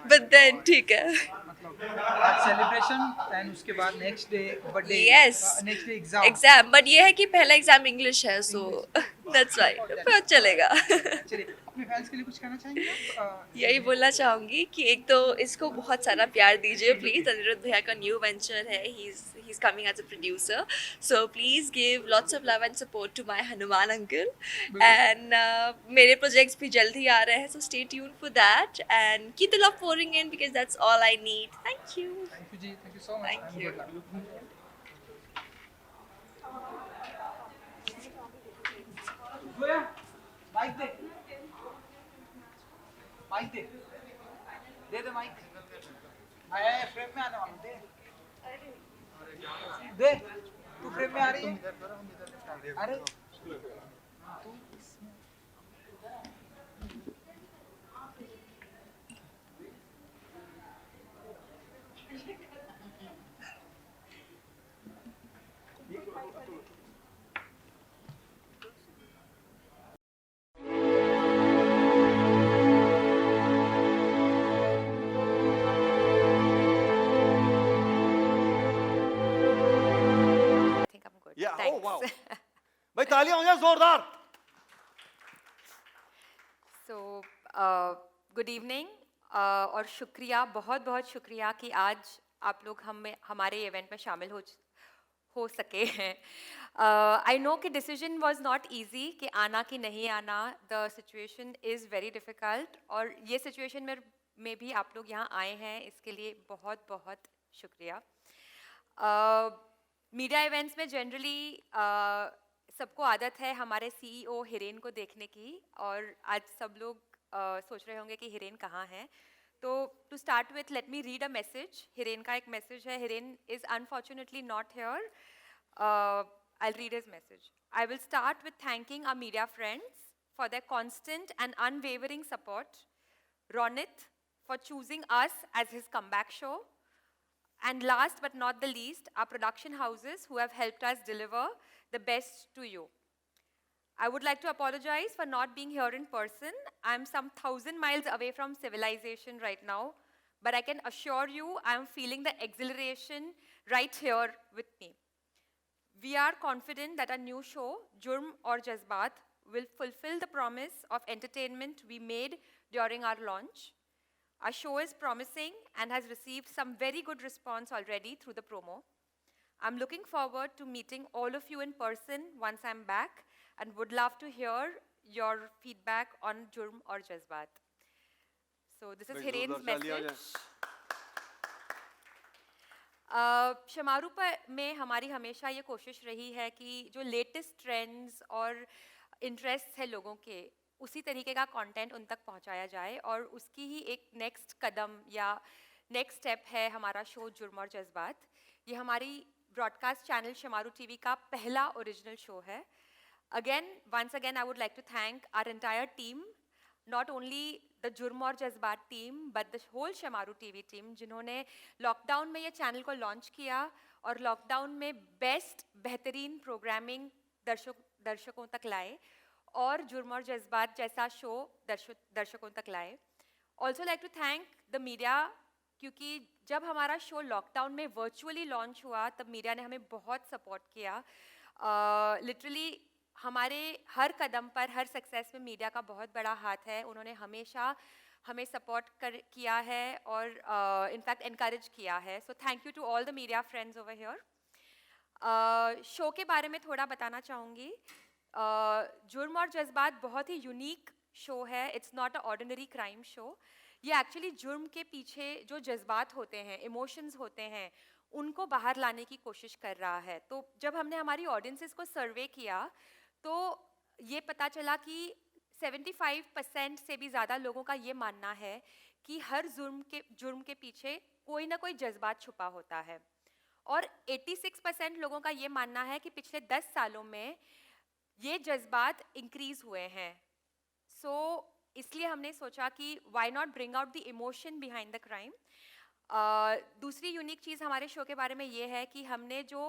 But then ठीक है. मतलब आज सेलिब्रेशन एंड उसके बाद next day birthday, Yes. Next day exam. Exam. But ये है कि पहला एग्जाम इंग्लिश है. सो दैट्स वाई फिर चलेगा. चलिए, अपने फैंस के लिए कुछ कहना चाहेंगे आप? यही बोलना चाहूँगी कि एक तो इसको बहुत सारा प्यार दीजिए प्लीज़. अनिरुद्ध भैया का न्यू वेंचर है. He is coming as a producer. So please give lots of love and support to my Hanuman uncle. And मेरे प्रोजेक्ट्स भी जल्द ही आ रहे हैं. So stay tune for that and keep the love pouring in because that's all I need. Thank you. Thank you ji, thank you so much. Thank you. Mike दे, mike दे, दे दे माइक। आया है, फ्रेम में आने वाला, दे दे, तू फ्रेम में आ रही है। अरे तू I think I'm good. Yeah, oh Thanks. wow. भाई तालियां हो जाए जोरदार. So, गुड इवनिंग और शुक्रिया, बहुत बहुत शुक्रिया कि आज आप लोग हमारे इवेंट में शामिल हो सके हैं. आई नो कि डिसीजन वाज नॉट इजी कि आना कि नहीं आना. The situation is very difficult और ये सिचुएशन में भी आप लोग यहाँ आए हैं, इसके लिए बहुत बहुत शुक्रिया. मीडिया इवेंट्स में जनरली सबको आदत है हमारे सीईओ हिरेन को देखने की, और आज सब लोग सोच रहे होंगे कि हिरेन कहाँ है. तो to start with let me read a message. Hiren का एक मैसेज है. Hiren is unfortunately not here. I read his message. I will start with thanking our media friends for their constant and unwavering support. Ronit for choosing us as his comeback show. And last but not the least, our production houses who have helped us deliver the best to you. I would like to apologize for not being here in person. I'm some 1,000 miles away from civilization right now, but I can assure you I'm feeling the exhilaration right here with me. We are confident that our new show, Jurm aur Jazbaat, will fulfill the promise of entertainment we made during our launch. Our show is promising and has received some very good response already through the promo. I'm looking forward to meeting all of you in person once I'm back and would love to hear your feedback on Jurm aur Jazbaat. So this is भाई Hiren's जोरदार तालियां हो message. जाएं। शमारू में हमारी हमेशा ये कोशिश रही है कि जो लेटेस्ट ट्रेंड्स और इंटरेस्ट है लोगों के उसी तरीके का कंटेंट उन तक पहुंचाया जाए और उसकी ही एक नेक्स्ट कदम या नेक्स्ट स्टेप है हमारा शो जुर्म और जज्बात। ये हमारी ब्रॉडकास्ट चैनल शमारू टीवी का पहला ओरिजिनल शो है। Once again, I would like to thank our entire team, not only the Jurm aur Jazbaat team, but the whole Shamaru TV team, जिन्होंने लॉकडाउन में ये चैनल को लॉन्च किया और lockdown में बेहतरीन प्रोग्रामिंग दर्शकों तक लाए और जुर्म और जज्बात जैसा शो दर्शकों तक लाए। Also like to thank the media, क्योंकि जब हमारा शो लॉकडाउन में वर्चुअली लॉन्च हुआ तब मीडिया ने हमें बहुत सपोर्ट किया। लिटरली हमारे हर कदम पर, हर सक्सेस में मीडिया का बहुत बड़ा हाथ है। उन्होंने हमेशा हमें सपोर्ट किया है और इनफैक्ट इनकरेज किया है। So thank you to all the media friends over here. Show के बारे में थोड़ा बताना चाहूँगी। जुर्म और जज्बात बहुत ही यूनिक शो है। It's not a ordinary crime show. ये एक्चुअली जुर्म के पीछे जो जज्बात होते हैं, इमोशंस होते हैं, उनको बाहर लाने की कोशिश कर रहा है। तो जब हमने हमारी ऑडियंसेस को सर्वे किया तो ये पता चला कि 75% से भी ज़्यादा लोगों का ये मानना है कि हर जुर्म के पीछे कोई ना कोई जज्बात छुपा होता है और 86% लोगों का ये मानना है कि पिछले 10 सालों में ये जज्बात इंक्रीज हुए हैं। सो इसलिए हमने सोचा कि why not bring out the emotion behind the crime. दूसरी यूनिक चीज़ हमारे शो के बारे में ये है कि हमने जो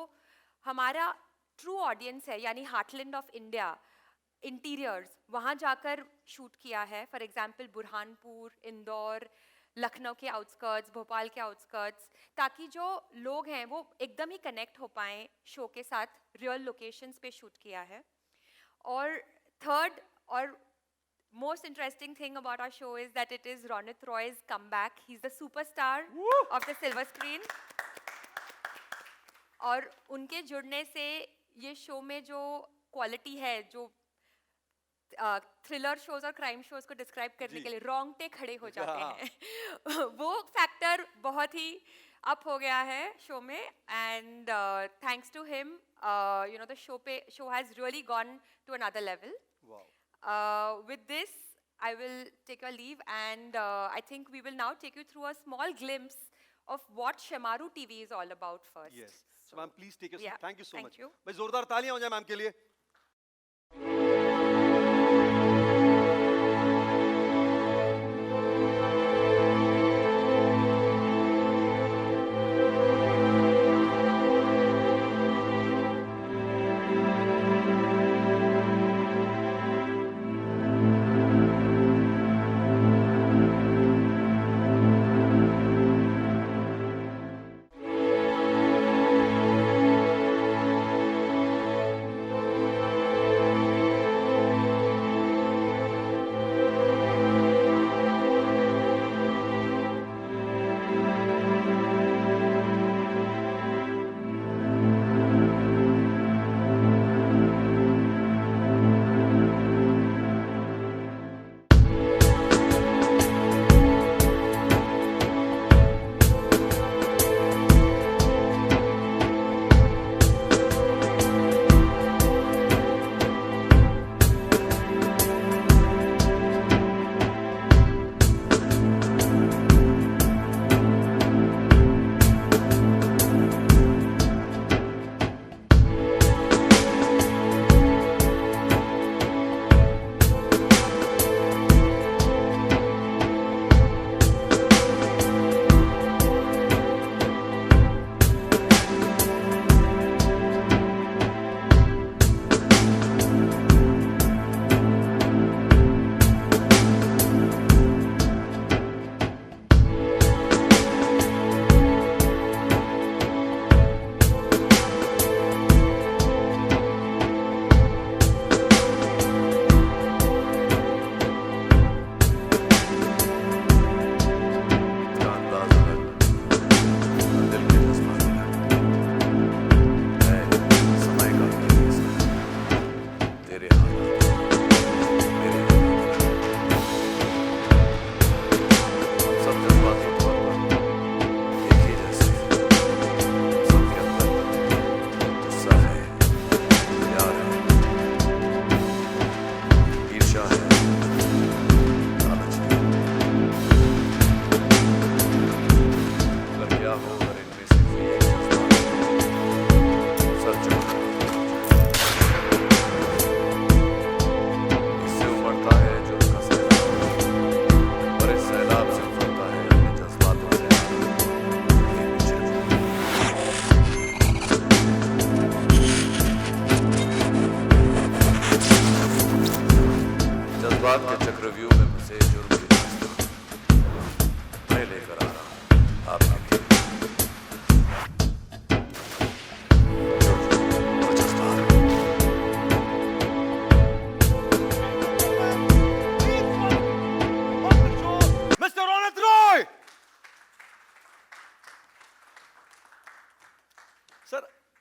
हमारा ट्रू ऑडियंस है, यानी हार्टलैंड ऑफ इंडिया, इंटीरियर्स, वहाँ जाकर शूट किया है। फॉर एग्जांपल बुरहानपुर, इंदौर, लखनऊ के आउटस्कर्ट्स, भोपाल के आउटस्कर्ट्स, ताकि जो लोग हैं वो एकदम ही कनेक्ट हो पाएँ शो के साथ। रियल लोकेशंस पे शूट किया है। और थर्ड और most interesting thing about our show is that it is Ronit Roy's comeback. He's the superstar of the silver screen. और उनके जुड़ने से ये शो में जो क्वालिटी है, जो थ्रिलर शोज और क्राइम शोज को डिस्क्राइब करने के लिए रोंगटे खड़े हो जाते हैं, वो फैक्टर बहुत ही अप हो गया है शो में। And thanks to him you know the show has really gone to another level. With this, I will take your leave, and I think we will now take you through a small glimpse of what Shamaru TV is all about first. Yes. So ma'am, please take your seat. Yeah, Thank you so thank much. you. भाई जोरदार तालियां हो जाए ma'am के लिए।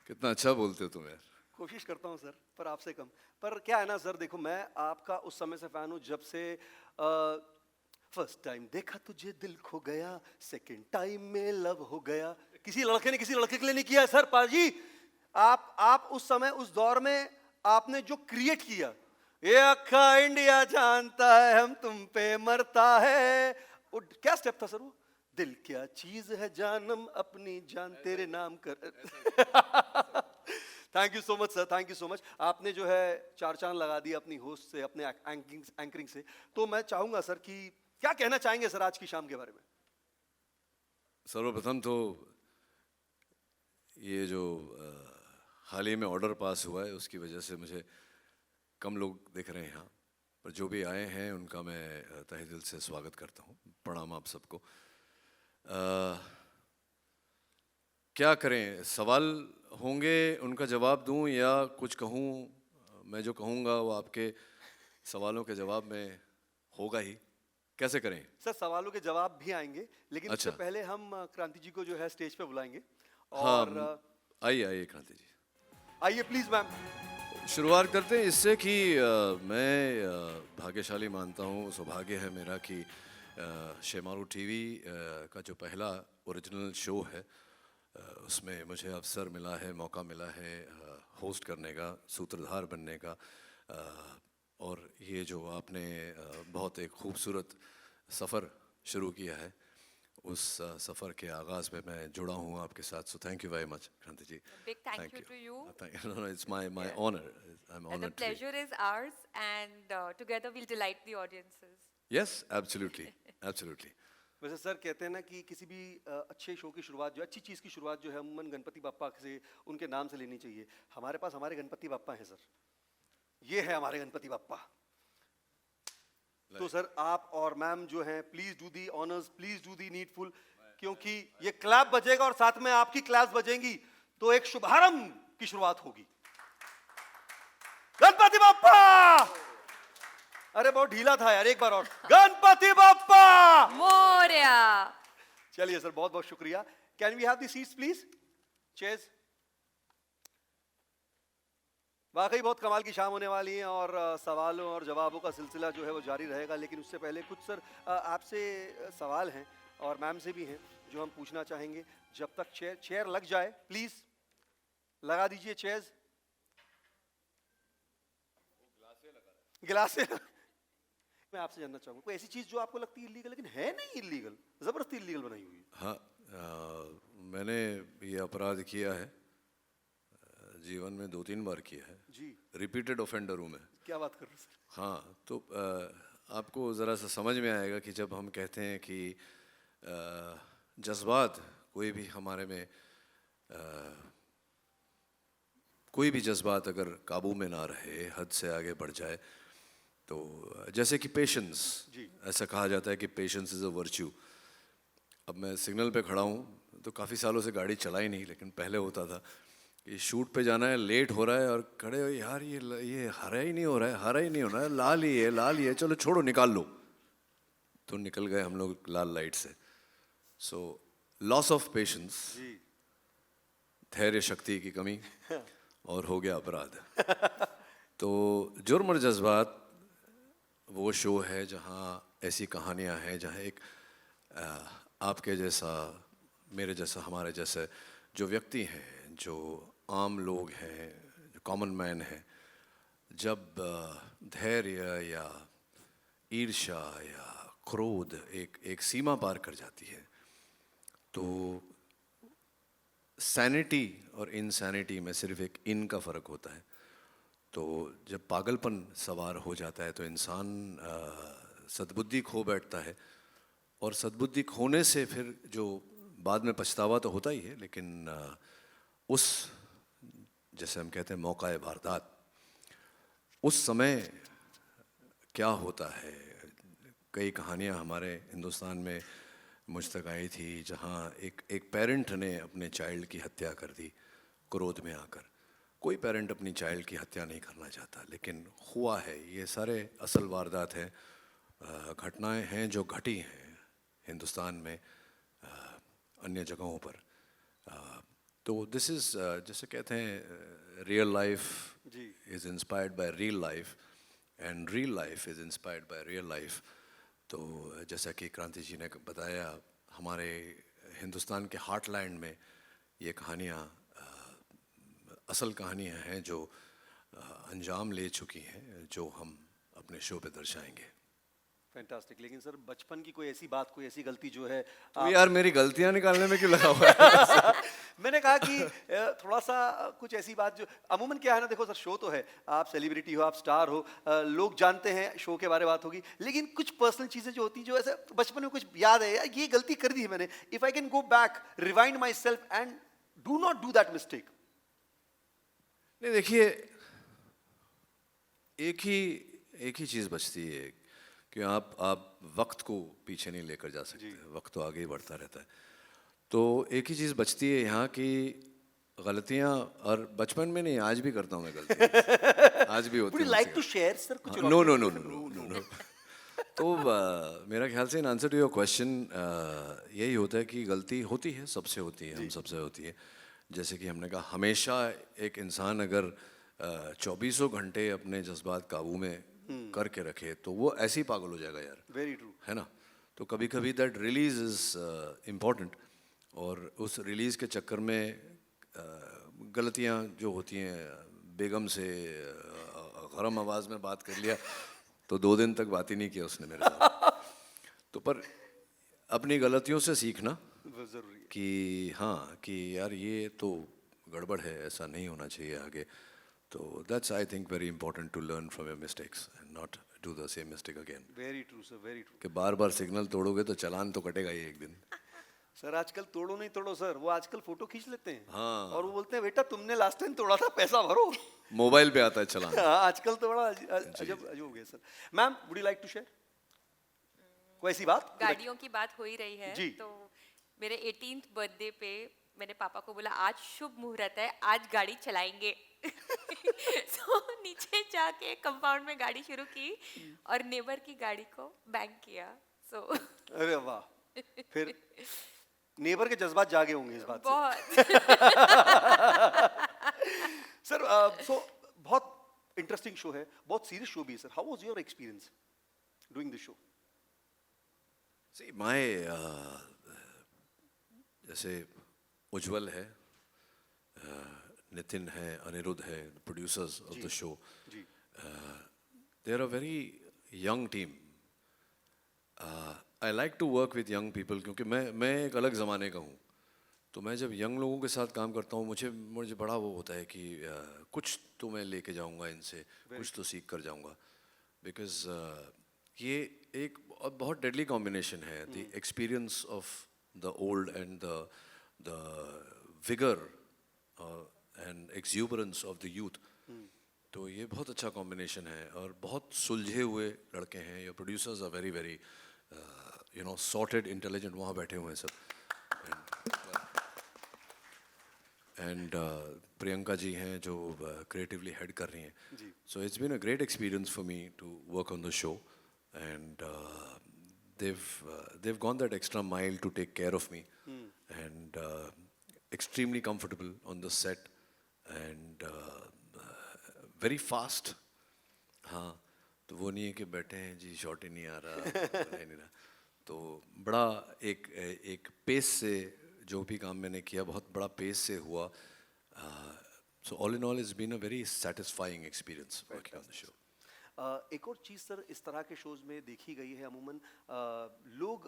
कितना अच्छा बोलते हो तुम यार। कोशिश करता हूँ सर, पर आपसे कम। पर क्या है ना सर, देखो मैं आपका उस समय से फैन हूँ जब से फर्स्ट टाइम देखा तुझे दिल खो गया, सेकंड टाइम में लव हो गया। किसी लड़के ने किसी लड़के के लिए नहीं किया है सर पाजी। आप उस समय उस दौर में आपने जो क्रिएट किया, ये अक्खा इंडिया जानता है हम तुम पे मरता है, वो क्या स्टेप था सर वो? दिल क्या चीज है जानम अपनी जान तेरे नाम कर। Thank you so much sir, thank you so much. आपने जो है चार चांद लगा दिया अपनी होस्ट से, अपने एंकरिंग से। तो मैं चाहूंगा सर कि क्या कहना चाहेंगे सर आज की शाम के बारे में? सर्वप्रथम तो ये जो हाल ही में ऑर्डर पास हुआ है उसकी वजह से मुझे कम लोग दिख रहे हैं यहाँ, पर जो भी आए हैं उनका मैं तहे दिल से स्वागत करता हूँ। प्रणाम आप सबको। क्या करें, सवाल होंगे उनका जवाब दूं या कुछ कहूं? मैं जो कहूँगा वो आपके सवालों के जवाब में होगा ही। कैसे करें? सर सवालों के जवाब भी आएंगे, लेकिन उससे अच्छा। पहले हम क्रांति जी को जो है स्टेज पे बुलाएंगे। हाँ, और आइए आइए क्रांति जी, आइए प्लीज मैम। शुरुआत करते हैं इससे कि मैं भाग्यशाली मानता हूँ, सौभाग्य है मेरा कि शेमारू टीवी का जो पहला ओरिजिनल शो है उसमें मुझे अवसर मिला है, मौका मिला है होस्ट करने का, सूत्रधार बनने का। और ये जो आपने बहुत एक खूबसूरत सफ़र शुरू किया है, उस सफ़र के आगाज़ में मैं जुड़ा हूँ आपके साथ। सो thank you very much Kranti ji. Big thank you to you. No, it's my honor. I'm And the honored to be. pleasure is ours, and together we'll delight the audiences. Yes, absolutely, absolutely. वैसे sir कहते हैं ना कि किसी भी अच्छे show की शुरुआत, जो अच्छी चीज़ की शुरुआत जो है अमूमन गणपति बाप्पा से, उनके नाम से लेनी चाहिए। हमारे पास हमारे गणपति बाप्पा हैं सर, ये है हमारे गणपति बाप्पा। तो सर आप और मैम जो हैं please do the honours, please do the needful, क्योंकि ये क्लैप बजेगा और साथ में आपकी क्लैप्स बजेंगी तो एक शुभारंभ की शुरुआत होगी। गणपति बाप्पा! अरे बहुत ढीला था यार, एक बार और। गणपति बाप्पा मोरया! चलिए सर, बहुत बहुत शुक्रिया। Can we have the seats please, chairs. वाकई बहुत कमाल की शाम होने वाली है और सवालों और जवाबों का सिलसिला जो है वो जारी रहेगा। लेकिन उससे पहले कुछ सर आपसे सवाल हैं और मैम से भी हैं जो हम पूछना चाहेंगे। जब तक चेयर लग जाए प्लीज लगा दीजिए चेयर्स। गिलासे मैं आपसे जानना चाहूंगा कोई ऐसी चीज जो आपको लगती है इलीगल लेकिन है नहीं इलीगल, जबरदस्ती इलीगल बनाई हुई है? हाँ, मैंने ये अपराध किया है, जीवन में 2-3 बार किया है जी। रिपीटेड ऑफेंडर हूँ मैं। क्या बात कर रहे हैं सर? हाँ, तो आपको ज़रा सा समझ में आएगा कि जब हम कहते हैं कि जज्बात कोई भी हमारे में कोई भी जज्बात अगर काबू में ना रहे, हद से आगे बढ़ जाए, तो जैसे कि पेशेंस, ऐसा कहा जाता है कि पेशेंस इज़ अ वर्च्यू। अब मैं सिग्नल पे खड़ा हूँ तो काफ़ी सालों से गाड़ी चलाई नहीं, लेकिन पहले होता था कि शूट पे जाना है, लेट हो रहा है और खड़े हो, यार ये हरा ही नहीं हो रहा है, हरा ही नहीं हो रहा है, लाल ही है, चलो छोड़ो निकाल लो। तो निकल गए हम लोग लाल लाइट से। सो लॉस ऑफ पेशेंस, धैर्य शक्ति की कमी और हो गया अपराध। तो जुर्म और जज्बात वो शो है जहाँ ऐसी कहानियाँ हैं, जहाँ एक आपके जैसा, मेरे जैसा, हमारे जैसे जो व्यक्ति हैं, जो आम लोग हैं, जो कॉमन मैन हैं, जब धैर्य या ईर्ष्या या क्रोध एक सीमा पार कर जाती है तो सैनिटी और इनसैनिटी में सिर्फ एक इन का फ़र्क होता है। तो जब पागलपन सवार हो जाता है तो इंसान सद्बुद्धि खो बैठता है, और सद्बुद्धि खोने से फिर जो बाद में पछतावा तो होता ही है, लेकिन उस, जैसे हम कहते हैं, मौका वारदात, उस समय क्या होता है। कई कहानियाँ हमारे हिंदुस्तान में मुझ तक आई थी जहाँ एक पेरेंट ने अपने चाइल्ड की हत्या कर दी क्रोध में आकर। कोई पेरेंट अपनी चाइल्ड की हत्या नहीं करना चाहता, लेकिन हुआ है। ये सारे असल वारदात हैं, घटनाएं हैं जो घटी हैं हिंदुस्तान में, अन्य जगहों पर। तो दिस इज़ जैसे कहते हैं रियल लाइफ जी। Is inspired by real life and real life is inspired by real life. तो जैसा कि क्रांति जी ने बताया, हमारे हिंदुस्तान के हार्टलैंड में ये कहानियाँ असल कहानियाँ हैं जो अंजाम ले चुकी हैं, जो हम अपने शो पे दर्शाएंगे। फैंटास्टिक। लेकिन सर बचपन की कोई ऐसी बात, कोई ऐसी गलती जो है तो यार मेरी गलतियाँ निकालने में क्यों लगा हुआ है? मैंने कहा कि थोड़ा सा कुछ ऐसी बात जो अमूमन क्या है ना, देखो सर शो तो है, आप सेलिब्रिटी हो, आप स्टार हो, लोग जानते हैं शो के बारे में बात होगी, लेकिन कुछ पर्सनल चीज़ें जो होती हैं जो ऐसे बचपन में कुछ याद है, यार ये गलती कर दी है मैंने, if I can go back rewind my self and do not do that mistake. नहीं देखिए, एक ही चीज़ बचती है कि आप वक्त को पीछे नहीं लेकर जा सकते, वक्त तो आगे ही बढ़ता रहता है। तो एक ही चीज़ बचती है यहाँ की गलतियाँ, और बचपन में नहीं, आज भी करता हूँ मैं गलतियाँ, आज भी होती वुड है यू लाइक मुझसे। टू शेयर सर कुछ? No no no no no no. तो मेरा ख्याल से in answer to your question यही होता है कि गलती होती है, सबसे होती है, हम सबसे होती है। जैसे कि हमने कहा, हमेशा एक इंसान अगर 24 घंटे अपने जज्बात काबू में करके रखे तो वो ऐसे ही पागल हो जाएगा यार। Very true. है ना? तो कभी कभी दैट रिलीज इज़ इम्पॉर्टेंट, और उस रिलीज़ के चक्कर में गलतियाँ जो होती हैं, बेगम से गरम आवाज़ में बात कर लिया तो 2 दिन तक बात ही नहीं किया उसने मेरे साथ। तो पर अपनी गलतियों से सीखना जरूरी है। कि हाँ, कि यार ये तो गड़बड़ है, ऐसा नहीं होना चाहिए आगे। तो that's I think very important to learn from your mistakes and not do the same mistake again. Very true sir, very true. कि बार बार सिग्नल तोड़ोगे तो चालान तो कटेगा ही एक दिन। सर आजकल तोड़ो नहीं तोड़ो सर, वो आजकल फोटो खींच लेते हैं। हाँ। और वो बोलते हैं बेटा तुमने लास्ट टाइम तोड़ा था, पैसा भरो। मोबाइल पे आता है चालान। हाँ, आजकल तो बड़ा अजब अजब हो गया sir. Ma'am would you like to share कोई ऐसी बात? गाड़ियों की बात हो ही रही है जी। तो मेरे 18th बर्थडे पे मैंने पापा को बोला आज शुभ मुहूर्त है, आज गाड़ी चलाएंगे। तो नीचे जाके कंपाउंड में गाड़ी शुरू की और नेबर की गाड़ी को बैंक किया। सो अरे वाह, फिर नेबर के जज्बात जागे होंगे इस बात से। बहुत सर सो बहुत इंटरेस्टिंग शो है, बहुत सीरियस शो भी है sir. How was your experience doing this show? See, my जैसे उज्जवल है, नितिन है, अनिरुद्ध है, प्रोड्यूसर्स ऑफ द शो, जी। They are a very young team. I like to work with young people, क्योंकि मैं एक अलग ज़माने का हूँ। तो मैं जब यंग लोगों के साथ काम करता हूँ, मुझे बड़ा वो होता है कि कुछ तो मैं लेके जाऊँगा इनसे, कुछ तो सीख कर जाऊँगा। बिकॉज ये एक बहुत डेडली कॉम्बिनेशन है, the experience of the old and the vigour and exuberance of the youth. तो ये बहुत अच्छा कॉम्बिनेशन है, और बहुत सुलझे हुए लड़के हैं। Your producers are very very you know sorted, intelligent, वहाँ बैठे हुए हैं सब। एंड प्रियंका जी हैं जो क्रिएटिवली हेड कर रही हैं। So it's been a great experience for me to work on the show, and they've gone that extra mile to take care of me, and extremely comfortable on the set, and very fast. हाँ, तो वो नहीं है कि बैठे हैं जी shot ही नहीं आ रहा, नहीं रहा। तो बड़ा एक पेस से जो भी काम मैंने किया, बहुत बड़ा पेस से हुआ। So all in all, it's been a very satisfying experience working on the show. एक और चीज़ सर इस तरह के शोज़ में देखी गई है, अमूमन लोग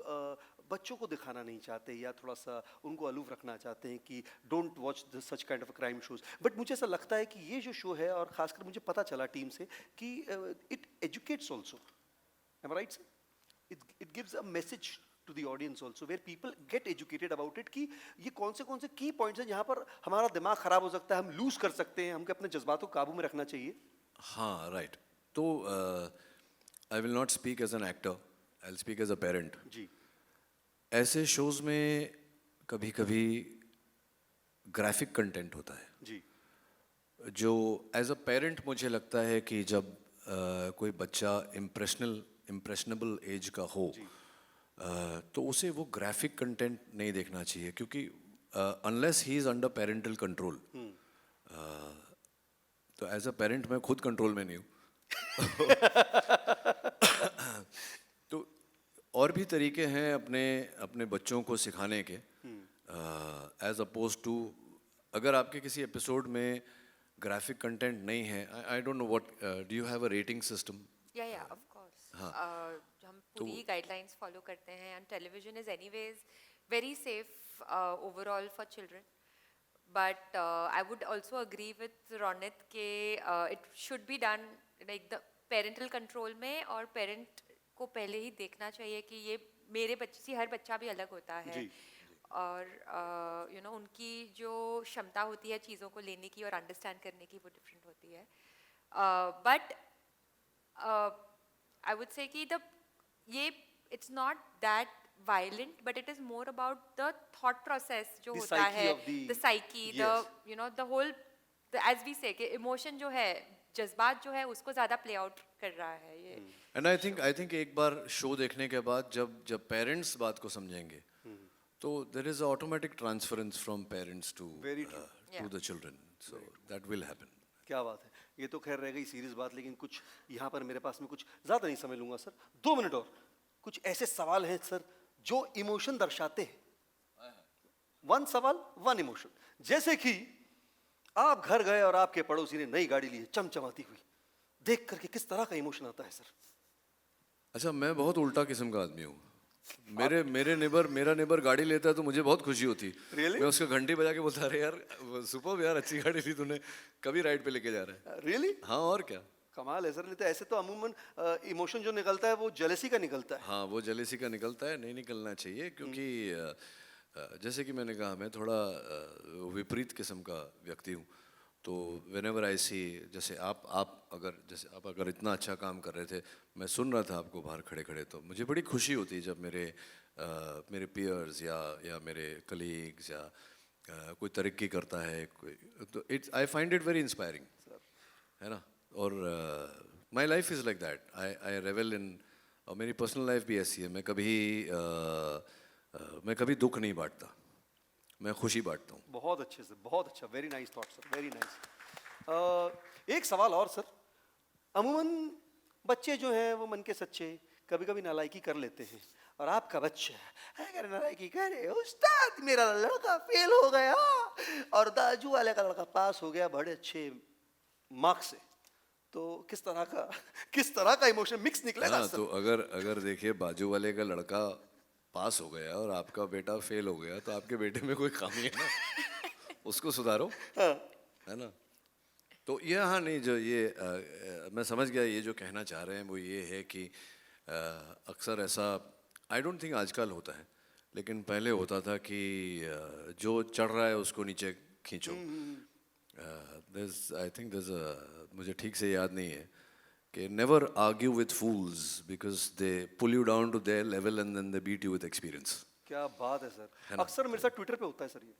बच्चों को दिखाना नहीं चाहते या थोड़ा सा उनको अलूफ रखना चाहते हैं कि don't watch such kind of crime shows. But मुझे ऐसा लगता है कि ये जो शो है, और ख़ासकर मुझे पता चला टीम से कि it educates also, am I right sir? It gives a message to the audience also, where people get educated about it, कि ये कौन से की पॉइंट्स हैं जहाँ पर हमारा दिमाग ख़राब हो सकता है, हम लूज़ कर सकते हैं, हमको अपने जज्बातों को काबू में रखना चाहिए। हाँ, राइट। तो I will not speak as an actor, I will speak as a parent. जी। ऐसे शोज़ में कभी कभी ग्राफिक कंटेंट होता है, जी। जो एज अ पेरेंट मुझे लगता है कि जब कोई बच्चा इम्प्रेशनेबल एज का हो, तो उसे वो ग्राफिक कंटेंट नहीं देखना चाहिए, क्योंकि unless he is under parental control, तो एज अ पेरेंट मैं खुद कंट्रोल में नहीं हूँ। तो और भी तरीके हैं अपने अपने बच्चों को सिखाने के, एज अपोज टू अगर आपके किसी एपिसोड में ग्राफिक कंटेंट नहीं है, I don't know what, do you have a rating system? या ऑफ कोर्स हम पूरी गाइडलाइंस फॉलो करते हैं and television is anyways very safe overall for children, but I would also agree with Ronit के it should be done like the parental control में, और parent को पहले ही देखना चाहिए कि ये मेरे बच्चे से, हर बच्चा भी अलग होता है और यू नो उनकी जो क्षमता होती है चीज़ों को लेने की और अंडरस्टैंड करने की वो डिफरेंट होती है, बट आई वुड से कि द ये it's not that violent but it is more about the thought process जो The होता psyche है, of the- the psyche, the Yes. You know the whole, as we say emotion जो है, जज्बात जो है उसको ज़्यादा प्ले आउट कर रहा है ये। एंड आई थिंक एक बार शो देखने के बाद जब पेरेंट्स बात को समझेंगे तो there is automatic transference from parents to Very true. To the children, so that will happen. क्या बात है, ये तो खैर रह गई सीरियस बात, लेकिन कुछ यहाँ पर मेरे पास में कुछ ज़्यादा नहीं समझ लूँगा सर, 2 मिनट और। कुछ ऐसे सवाल हैं सर जो इमोशन दर्शाते हैं, 1 सवाल 1 इमोशन, जैसे कि आप घर गए और आपके पड़ोसी ने नई गाड़ी ली है चमचमाती हुई, देख करके किस तरह का इमोशन आता है सर? अच्छा, मैं बहुत उल्टा किस्म का आदमी हूँ। मेरा नेबर गाड़ी लेता है तो मुझे बहुत खुशी होती। Really? मैं उसको घंटी बजा के बोलता, अरे यार सुपर यार, अच्छी गाड़ी ली तूने, कभी राइड पे लेके जा रहा है। रियली? हाँ, और क्या। कमाल है सर, नहीं तो ऐसे तो अमूमन इमोशन जो निकलता है वो जेलसी का निकलता है। हाँ, वो जेलेसी का निकलता है, नहीं निकलना चाहिए, क्योंकि जैसे कि मैंने कहा, मैं थोड़ा विपरीत किस्म का व्यक्ति हूँ। तो व्हेनेवर आई सी, जैसे आप अगर इतना अच्छा काम कर रहे थे, मैं सुन रहा था आपको बाहर खड़े खड़े, तो मुझे बड़ी खुशी होती जब मेरे पीयर्स या मेरे कलीग्स या कोई तरक्की करता है, कोई, तो it's I find it very inspiring, है ना। और my life is like that, I revel in, और मेरी पर्सनल लाइफ भी ऐसी है। मैं कभी दुख नहीं बांटता, मैं खुशी बांटता हूँ। बहुत अच्छे सर, बहुत अच्छा, very nice thought sir, very nice. एक सवाल और सर, अमूमन बच्चे जो हैं वो मन के सच्चे कभी कभी नालायकी कर लेते हैं, और आपका बच्चा अगर नालायकी करे, उस्ताद मेरा लड़का फेल हो गया और दाजू वाले का लड़का पास हो गया बड़े अच्छे मार्क्स से, तो किस तरह का इमोशन मिक्स निकलेगा हाँ, सर? तो अगर देखिए बाजू वाले का लड़का पास हो गया और आपका बेटा फेल हो गया, तो आपके बेटे में कोई खामी है ना, उसको सुधारो, है ना। तो ये, हाँ नहीं, जो ये मैं समझ गया, ये जो कहना चाह रहे हैं वो ये है कि अक्सर ऐसा, आई डोंट थिंक आजकल होता है, लेकिन पहले होता था कि जो चढ़ रहा है उसको नीचे खींचो। आई थिंक मुझे ठीक से याद नहीं है कि never argue with fools because they pull you down to their level and then they beat you with experience. क्या बात है सर, अक्सर मेरे साथ ट्विटर पे होता है सर ये।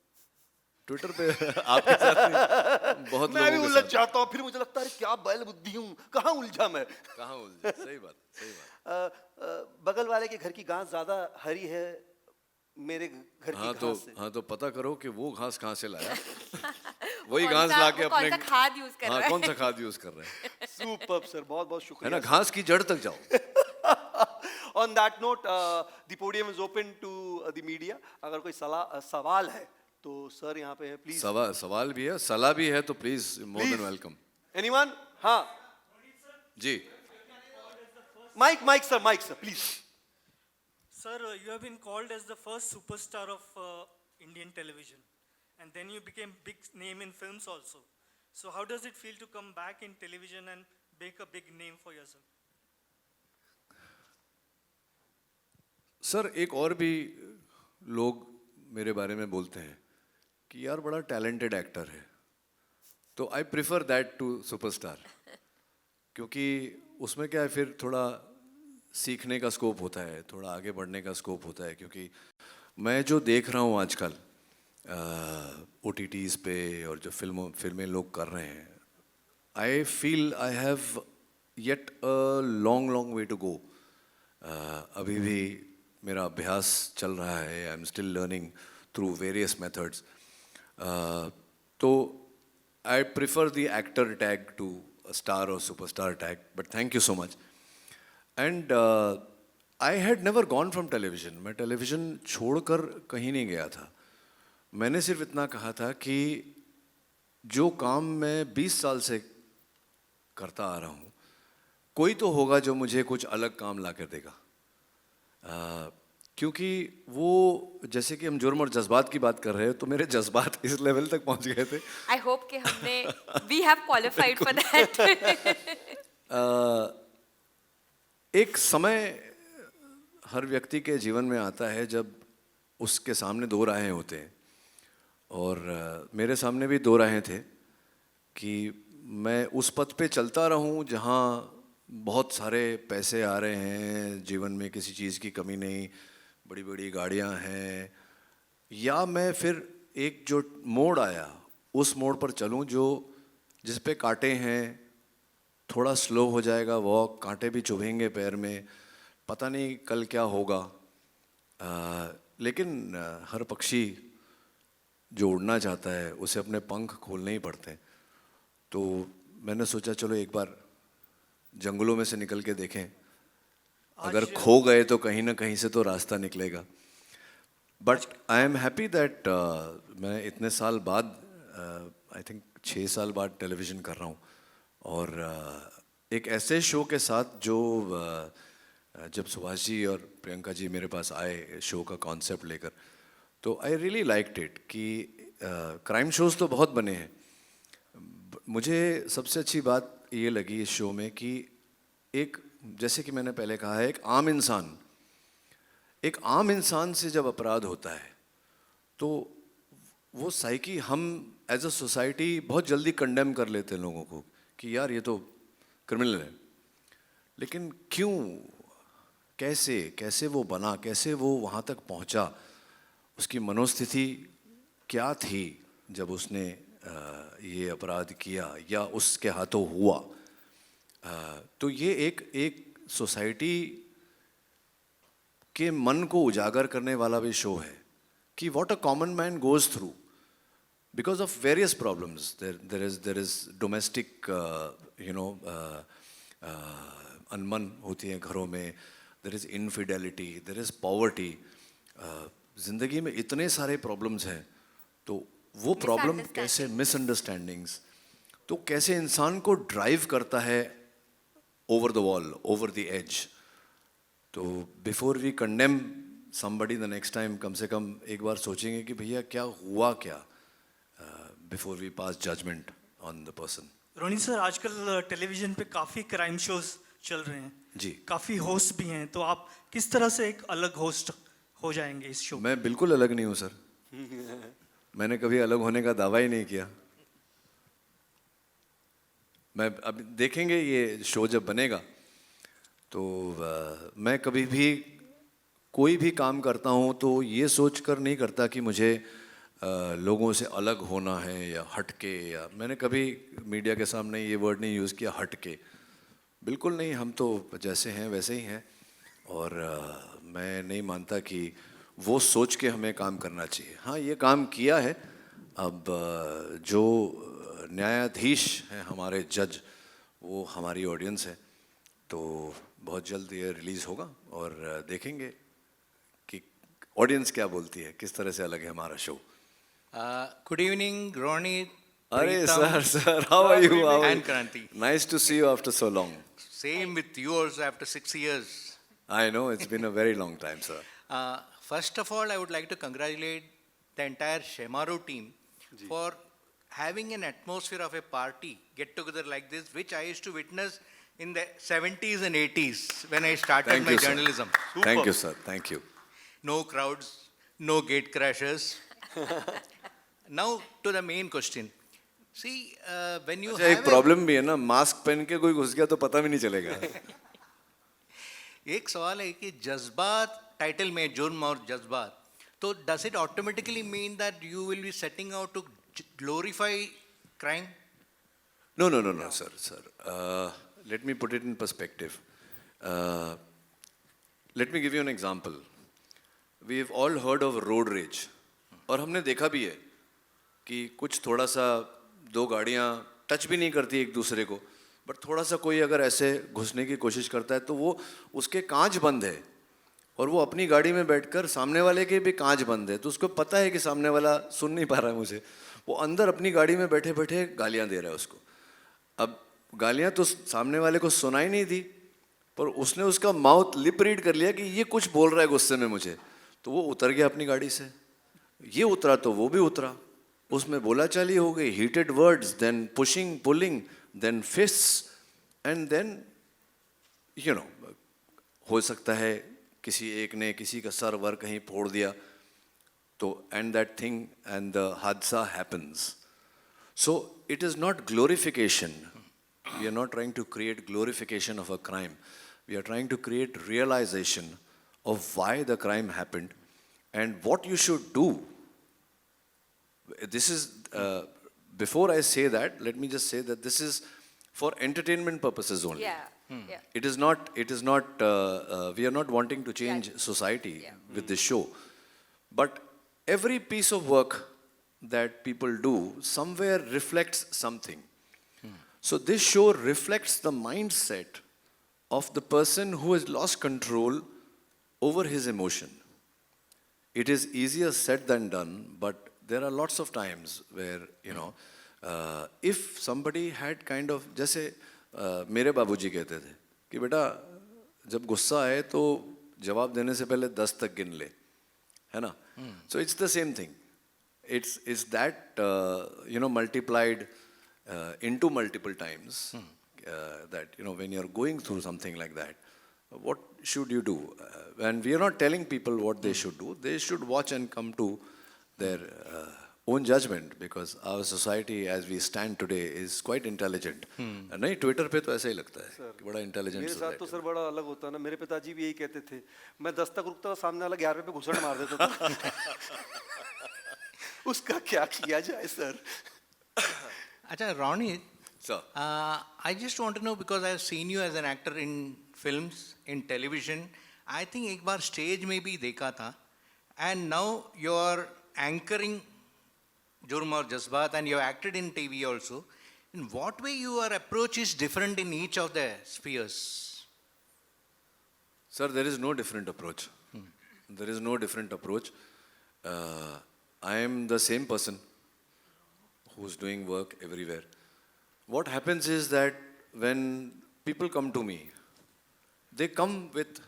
ट्विटर पे आपके साथ नहीं, बहुत मैं भी लोगों के उलझ साथ। जाता हूँ, फिर मुझे लगता है क्या बैल बुद्धि हूँ, कहाँ उलझा मैं। कहाँ उलझे, सही बात, सही बात। बगल वाले के घर की घास ज्यादा हरी है मेरे घर की घास से। हाँ, तो पता करो कि वो घास कहाँ से लाया। वही कौन घास सा- ला के वो कौन अपने, सा खाद यूज कर रहा है। कौन सा खाद यूज कर रहे हैं, सुपर्ब सर, बहुत बहुत है शुक्रिया ना, घास की जड़ तक जाओ। On that note the podium is open to the media, अगर कोई सवाल है तो सर यहाँ पे है, प्लीज। सवाल भी है, सलाह भी है, तो please more than welcome. Anyone? हाँ जी, mic sir please. Sir, you have been called as the first superstar of Indian television, and then you became big name in films also. So how does it feel to come back in television and make a big name for yourself? Sir एक और भी लोग मेरे बारे में बोलते हैं कि यार बड़ा टैलेंटेड एक्टर है, तो I prefer that to superstar, क्योंकि उसमें क्या है, फिर थोड़ा सीखने का स्कोप होता है, थोड़ा आगे बढ़ने का स्कोप होता है। क्योंकि मैं जो देख रहा हूँ आजकल OTTs पे और जो फिल्में लोग कर रहे हैं, I feel I have yet a long way to go. अभी भी मेरा अभ्यास चल रहा है, I am still learning. through various methods. So I prefer the actor tag to a star or superstar tag, but thank you so much. And I had never gone from television. मैं television छोड़कर कहीं नहीं गया था. मैंने सिर्फ इतना कहा था कि जो काम मैं 20 साल से करता आ रहा हूँ, कोई तो होगा जो मुझे कुछ अलग काम ला कर देगा. क्योंकि वो जैसे कि हम जुर्म और जज्बात की बात कर रहे हैं, तो मेरे जज्बात इस लेवल तक पहुंच गए थे. आई होप कि हमने we have qualified for that. एक समय हर व्यक्ति के जीवन में आता है जब उसके सामने दो राहें होते हैं, और मेरे सामने भी दो राहें थे कि मैं उस पथ पे चलता रहूं जहां बहुत सारे पैसे आ रहे हैं, जीवन में किसी चीज़ की कमी नहीं, बड़ी बड़ी गाड़ियां हैं, या मैं फिर एक जो मोड़ आया उस मोड़ पर चलूं जो जिस पे कांटे हैं, थोड़ा स्लो हो जाएगा वॉक, कांटे भी चुभेंगे पैर में, पता नहीं कल क्या होगा. लेकिन हर पक्षी जो उड़ना चाहता है उसे अपने पंख खोलने ही पड़ते हैं. तो मैंने सोचा चलो एक बार जंगलों में से निकल के देखें, अगर खो गए तो कहीं ना कहीं से तो रास्ता निकलेगा. But I am happy that मैं इतने साल बाद, आई थिंक 6 साल बाद टेलीविज़न कर रहा हूँ, और एक ऐसे शो के साथ जो जब सुभाष जी और प्रियंका जी मेरे पास आए शो का कॉन्सेप्ट लेकर, तो आई रियली लाइक्ड इट. कि क्राइम शोज़ तो बहुत बने हैं, मुझे सबसे अच्छी बात ये लगी इस शो में कि एक, जैसे कि मैंने पहले कहा है, एक आम इंसान से जब अपराध होता है तो वो साइकी हम एज अ सोसाइटी बहुत जल्दी कंडेम कर लेते हैं लोगों को कि यार ये तो क्रिमिनल है. लेकिन क्यों, कैसे वो बना, कैसे वो वहाँ तक पहुँचा, उसकी मनोस्थिति क्या थी जब उसने ये अपराध किया या उसके हाथों हुआ. तो ये एक सोसाइटी के मन को उजागर करने वाला भी शो है कि what a common man goes through because of various problems. There is domestic अनमन होती है घरों में, there is infidelity, there is poverty. ज़िंदगी में इतने सारे प्रॉब्लम्स हैं, तो वो प्रॉब्लम कैसे, मिसअंडरस्टैंडिंग्स, तो कैसे इंसान को ड्राइव करता है over the wall, over the edge. तो before we condemn somebody the next time, कम से कम एक बार सोचेंगे कि भैया क्या हुआ क्या, before we pass judgement on the person. Ronnie sir, आजकल टेलीविजन पे काफ़ी क्राइम शोज चल रहे हैं जी. काफ़ी होस्ट भी हैं, तो आप किस तरह से एक अलग होस्ट हो जाएंगे इस शो? मैं बिल्कुल अलग नहीं हूँ सर. मैंने कभी अलग होने का दावा ही नहीं किया. मैं अब देखेंगे ये शो जब बनेगा तो मैं कभी भी कोई भी काम करता हूँ तो ये सोच कर नहीं करता कि मुझे लोगों से अलग होना है या हटके, या मैंने कभी मीडिया के सामने ये वर्ड नहीं यूज़ किया हटके. बिल्कुल नहीं, हम तो जैसे हैं वैसे ही हैं, और मैं नहीं मानता कि वो सोच के हमें काम करना चाहिए. हाँ, ये काम किया है. अब जो न्यायाधीश हैं हमारे जज, वो हमारी ऑडियंस है, तो बहुत जल्द ये रिलीज़ होगा और देखेंगे कि ऑडियंस क्या बोलती है, किस तरह से अलग है हमारा शो. Good evening, Ronnie. अरे Pritam, sir, how are you? and Kranti. Nice to see you after so long. Same with you also after 6 years. I know, it's been a very long time, sir. First of all, I would like to congratulate the entire Shemaro team for having an atmosphere of a party get-together like this, which I used to witness in the 70s and 80s when I started Thank my you, sir. journalism. Thank you, sir. Thank you. No crowds, no gate crashers. Now to the main question. See, when you अच्छा, have एक problem भी है ना, mask पहन के कोई घुस गया तो पता भी नहीं चलेगा. एक सवाल है कि जज्बात टाइटल में जुर्म और जज्बात, तो does it automatically mean that you will be setting out to glorify crime? No, sir. Let me put it in perspective. Let me give you an example. We've all heard of road rage. और हमने देखा भी है कि कुछ थोड़ा सा दो गाड़ियाँ टच भी नहीं करती एक दूसरे को, बट थोड़ा सा कोई अगर ऐसे घुसने की कोशिश करता है तो वो उसके कांच बंद है और वो अपनी गाड़ी में बैठकर सामने वाले के भी कांच बंद है, तो उसको पता है कि सामने वाला सुन नहीं पा रहा है मुझे, वो अंदर अपनी गाड़ी में बैठे बैठे गालियाँ दे रहा है उसको। अब गालियाँ तो सामने वाले को सुनाई नहीं दी, पर उसने उसका माउथ लिप रीड कर लिया कि ये कुछ बोल रहा है गुस्से में मुझे, तो वो उतर गया अपनी गाड़ी से। ये उतरा तो वो भी उतरा, उसमें बोलाचाली हो गई, heated words, then pushing pulling, then fists, and then you know हो सकता है किसी एक ने किसी का सर वर कहीं फोड़ दिया, तो and that thing and the हादसा happens. So it is not glorification, we are not trying to create glorification of a crime, we are trying to create realisation of why the crime happened and what you should do. This is, before I say that, let me just say that this is for entertainment purposes only. Yeah. It is not, we are not wanting to change society with this show. But every piece of work that people do somewhere reflects something. So this show reflects the mindset of the person who has lost control over his emotion. It is easier said than done, but there are lots of times where, you know, if somebody had kind of, जैसे मेरे बाबूजी कहते थे कि बेटा जब गुस्सा आए तो जवाब देने से पहले 10 तक गिन ले, है ना? So it's the same thing. It's that you know, multiplied into multiple times, that, you know, when you're going through something like that, what should you do? And we are not telling people what they should do. They should watch and come to their own judgment, because our society as we stand today is quite intelligent. नहीं, Twitter पे तो ऐसा ही लगता है कि बड़ा intelligent मेरे साथ तो सर बड़ा अलग होता है ना। मेरे पिताजी भी यही कहते थे, मैं 10 तक रुकता और सामने वाला 11वें पे घुसड़ मार देता था। उसका क्या किया जाए सर? अच्छा Ronit, Sir. I just want to know, because I have seen you as an actor in films, in television. I think एक बार stage में भी देखा था, and now you are anchoring Jurm और Jazbaat, and you have acted in TV also. In what way your approach is different in each of the spheres? Sir, there is no different approach. There is no different approach. I am the same person who's doing work everywhere. What happens is that when people come to me, they come with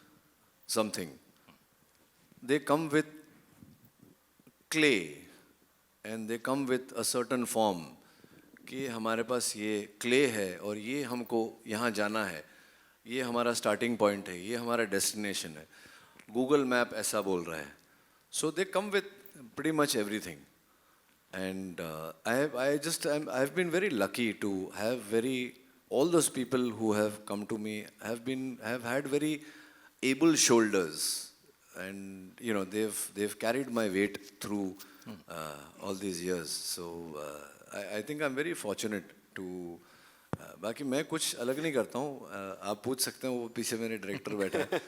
something. They come with clay and they come with a certain form कि हमारे पास ये clay है और ये हमको यहाँ जाना है, ये हमारा starting point है, ये हमारा destination है, Google Map ऐसा बोल रहा है. So they come with pretty much everything. And I've been very lucky to have all those people who have come to me have had very able shoulders, and you know they've carried my weight through all these years. So I think I'm very fortunate to. बाकी मैं कुछ अलग नहीं करता हूँ, आप पूछ सकते हैं, वो पीछे मेरे डायरेक्टर बैठे हैं.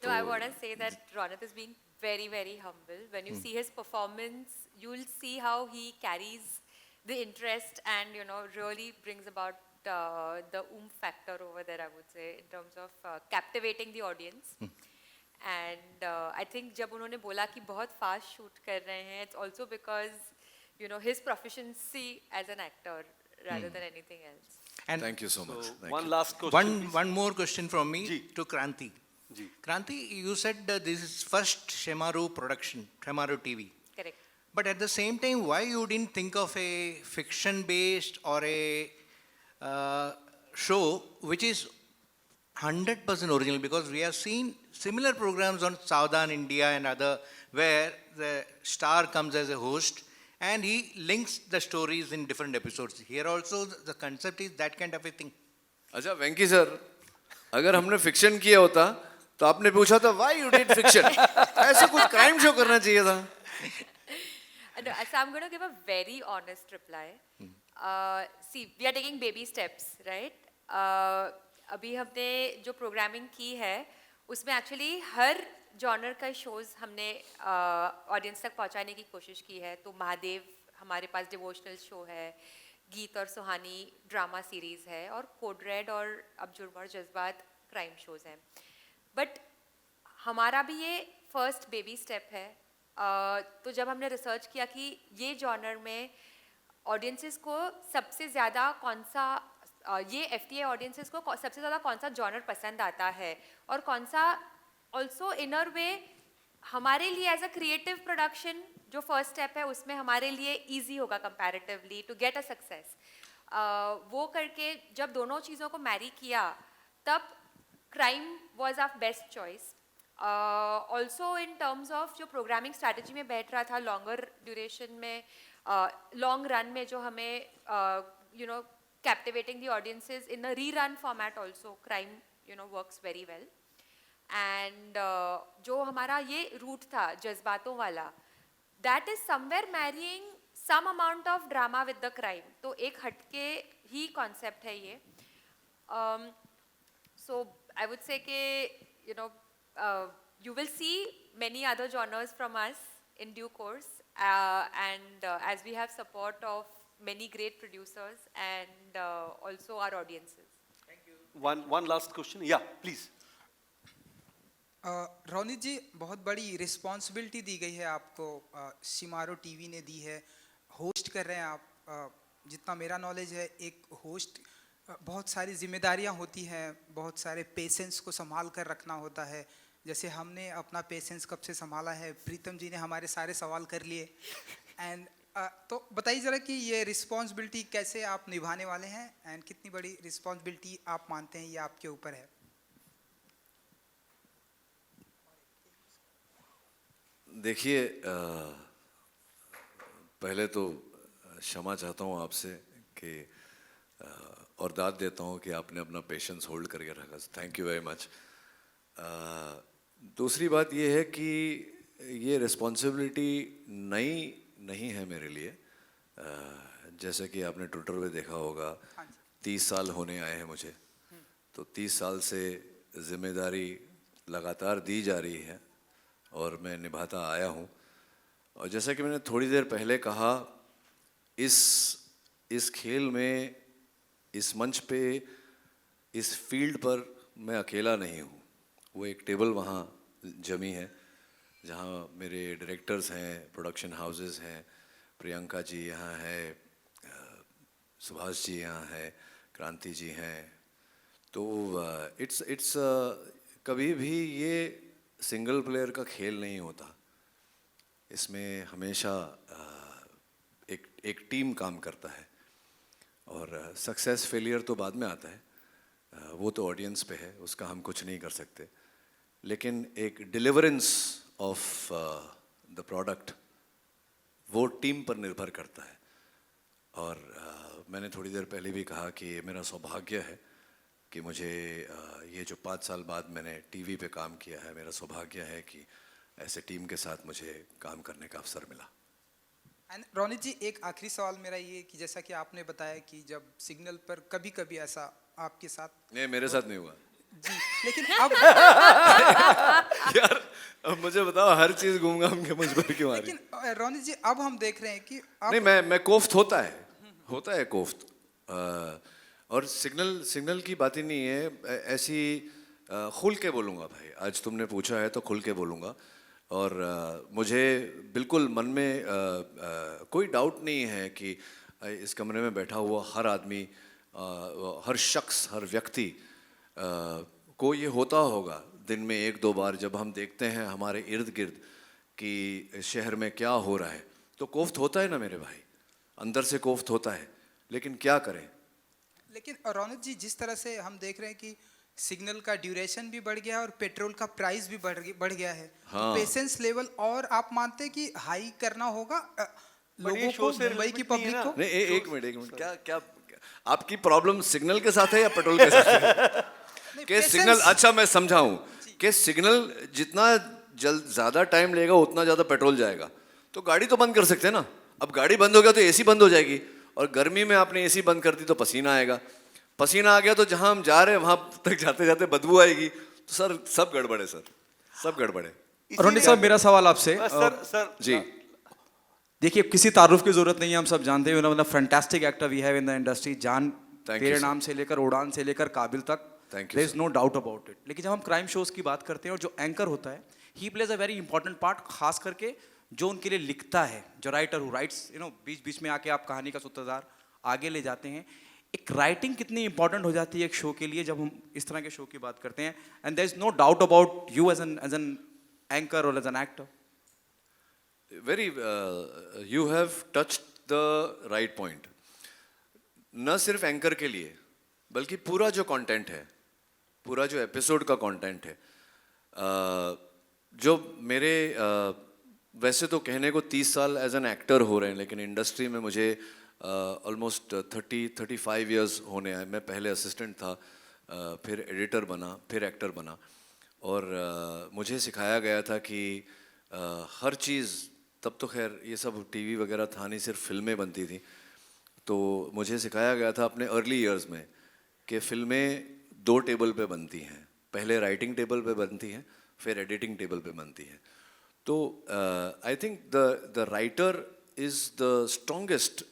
No, I want to say that Ronit is being very, very humble. When you see his performance, you'll see how he carries the interest and, you know, really brings about the factor over there, I would say, in terms of captivating the audience. And I think जब उन्होंने बोला कि बहुत fast shoot कर रहे हैं, it's also because, you know, his proficiency as an actor rather than anything else. And Thank you so much. Thank One you. last question. one more question from me Ji. to Kranti. Ji. Kranti, you said this is first Shemaru production, Shemaru TV. Correct. But at the same time, why you didn't think of a fiction-based or a show which is 100% original? Because we have seen similar programs on Southern India and other, where the star comes as a host and he links the stories in different episodes. Here also the concept is that kind of a thing. अच्छा वेंकी sir, अगर हमने fiction किया होता तो आपने पूछा था why you did fiction? ऐसे कुछ क्राइम शो करना चाहिए था. No, so I'm going to give a very honest reply. See, we are taking baby steps, right? अभी हमने जो programming की है, उसमें actually हर जॉनर का शोज़ हमने ऑडियंस तक पहुंचाने की कोशिश की है। तो महादेव हमारे पास डिवोशनल शो है, गीत और सुहानी ड्रामा सीरीज़ है, और कोड रेड और अब जुर्म और जज्बात क्राइम शोज़ हैं। बट हमारा भी ये फर्स्ट बेबी स्टेप है। तो जब हमने रिसर्च किया कि ये जॉनर में ऑडियंसेस को सबसे ज़्यादा कौन सा ये FTA ऑडियंसेस को सबसे ज़्यादा कौन सा जॉनर पसंद आता है, और कौन सा ऑल्सो इनर वे हमारे लिए एज अ क्रिएटिव प्रोडक्शन जो फर्स्ट स्टेप है उसमें हमारे लिए ईजी होगा comparatively to get a success. वो करके जब दोनों चीज़ों को मैरी किया तब crime was our best choice. Also in terms of जो प्रोग्रामिंग स्ट्रैटेजी में बैठ रहा था लॉन्गर ड्यूरेशन में, लॉन्ग रन में जो हमें you know captivating the audiences in a rerun format, also crime you know works very well. And जो हमारा ये रूट था जज्बातों वाला, that is somewhere marrying some amount of drama with the crime. तो एक हटके ही कॉन्सेप्ट है ये। सो आई वुड से कि you know you will see many other genres from us in due course, and as we have support of many great producers and also our audiences. One last question. Yeah, please. Ronit ji, बहुत बड़ी responsibility दी गई है आपको, Shemaroo TV ने दी है, host कर रहे हैं आप। जितना मेरा नॉलेज है, एक होस्ट बहुत सारी जिम्मेदारियां होती हैं, बहुत सारे पेशेंस को संभाल कर रखना होता है। जैसे हमने अपना पेशेंस कब से संभाला है, प्रीतम जी ने हमारे सारे सवाल कर लिए। एंड तो बताइए ज़रा कि ये रिस्पॉन्सिबिलिटी कैसे आप निभाने वाले हैं, एंड कितनी बड़ी रिस्पॉन्सिबिलिटी आप मानते हैं ये आपके ऊपर है। देखिए, पहले तो क्षमा चाहता हूँ आपसे कि और दाद देता हूँ कि आपने अपना पेशेंस होल्ड करके रखा। Thank you very much. दूसरी बात ये है कि ये रिस्पॉन्सिबिलिटी नई नहीं है मेरे लिए। जैसे कि आपने ट्विटर पे देखा होगा, 30 साल होने आए हैं मुझे, तो 30 साल से जिम्मेदारी लगातार दी जा रही है और मैं निभाता आया हूँ। और जैसा कि मैंने थोड़ी देर पहले कहा, इस खेल में, इस मंच पे, इस फील्ड पर मैं अकेला नहीं हूँ। वो एक टेबल वहाँ जमी है जहाँ मेरे डायरेक्टर्स हैं, प्रोडक्शन हाउसेस हैं, प्रियंका जी यहाँ है, सुभाष जी यहाँ है, क्रांति जी हैं। तो इट्स कभी भी ये सिंगल प्लेयर का खेल नहीं होता। इसमें हमेशा एक टीम काम करता है, और सक्सेस फेलियर तो बाद में आता है, वो तो ऑडियंस पे है, उसका हम कुछ नहीं कर सकते। लेकिन एक डिलीवरेंस ऑफ द प्रोडक्ट वो टीम पर निर्भर करता है। और मैंने थोड़ी देर पहले भी कहा कि मेरा सौभाग्य है कि मुझे ये जो 5 साल बाद मैंने टीवी पे काम किया है, मेरा सौभाग्य है कि ऐसे टीम के साथ मुझे काम करने का अवसर मिला। एंड रोनित जी, एक आखिरी सवाल मेरा ये कि जैसा कि आपने बताया कि जब सिग्नल पर कभी कभी ऐसा आपके साथ नहीं, मेरे साथ नहीं हुआ जी, लेकिन अब यार अब मुझे बताओ, हर चीज घूम घाम के मुझ पर क्यों आ रही? लेकिन रोनित जी, अब हम देख रहे हैं कि नहीं, मैं कोफ्त होता है कोफ्त। और सिग्नल की बात ही नहीं है, ऐसी खुल के बोलूँगा भाई। आज तुमने पूछा है तो खुल के बोलूँगा। और मुझे बिल्कुल मन में कोई डाउट नहीं है कि इस कमरे में बैठा हुआ हर आदमी, हर शख्स, हर व्यक्ति को ये होता होगा दिन में 1-2 बार, जब हम देखते हैं हमारे इर्द गिर्द कि शहर में क्या हो रहा है, तो कोफ्त होता है ना मेरे भाई, अंदर से कोफ्त होता है। लेकिन क्या करें? लेकिन रोनित जी, जिस तरह से हम देख रहे हैं कि सिग्नल का ड्यूरेशन भी बढ़ गया है और पेट्रोल का प्राइस भी बढ़ गया है, हाँ। तो पेशेंस लेवल और आप मानते हैं कि हाई करना होगा लोगों को, मुंबई की पब्लिक को? नहीं, एक मिनट, क्या आपकी प्रॉब्लम सिग्नल के साथ है या पेट्रोल के साथ है? कि सिग्नल, अच्छा मैं समझाऊं कि सिग्नल जितना ज़्यादा टाइम लेगा उतना ज़्यादा पेट्रोल जाएगा। तो गाड़ी तो बंद कर सकते हैं ना। अब गाड़ी बंद हो गया तो एसी बंद हो जाएगी, और गर्मी में आपने एसी बंद कर दी तो पसीना आएगा। पसीना आ गया तो जहां हम जा रहे हैं वहां तक जाते जाते बदबू आएगी। तो सर सब गड़बड़ है, सर सब गड़बड़ है। रोनित साहब, मेरा सवाल आपसे सर जी देखिए, किसी तारुफ की जरूरत नहीं है, हम सब जानते हैं, मतलब fantastic actor we have in the industry. जान Thank you, तेरे sir. नाम से लेकर उड़ान से लेकर काबिल तक, Thank you, there is sir. No doubt about it. लेकिन जब हम क्राइम शोज की बात करते हैं और जो एंकर होता है, he plays a very important part, खास करके जो उनके लिए लिखता है, जो राइटर हु राइट्स, बीच बीच में आके आप कहानी का सूत्रधार आगे ले जाते हैं। एक राइटिंग कितनी इंपॉर्टेंट हो जाती है एक शो के लिए जब हम इस तरह के शो की बात करते हैं, and there is no doubt about you as an anchor और as an actor. Very you have touched the right point. न सिर्फ एंकर के लिए बल्कि पूरा जो कंटेंट है, पूरा जो एपिसोड का कंटेंट है, जो मेरे वैसे तो कहने को 30 साल एज एन एक्टर हो रहे हैं, लेकिन इंडस्ट्री में मुझे ऑलमोस्ट 35 इयर्स होने आए। मैं पहले असिस्टेंट था, फिर एडिटर बना, फिर एक्टर बना, और मुझे सिखाया गया था कि हर चीज़, तब तो खैर ये सब टीवी वगैरह था नहीं, सिर्फ फिल्में बनती थी, तो मुझे सिखाया गया था अपने अर्ली इयर्स में कि फिल्में 2 टेबल पे बनती हैं। पहले राइटिंग टेबल पे बनती हैं, फिर एडिटिंग टेबल पे बनती हैं। तो I think the writer is the strongest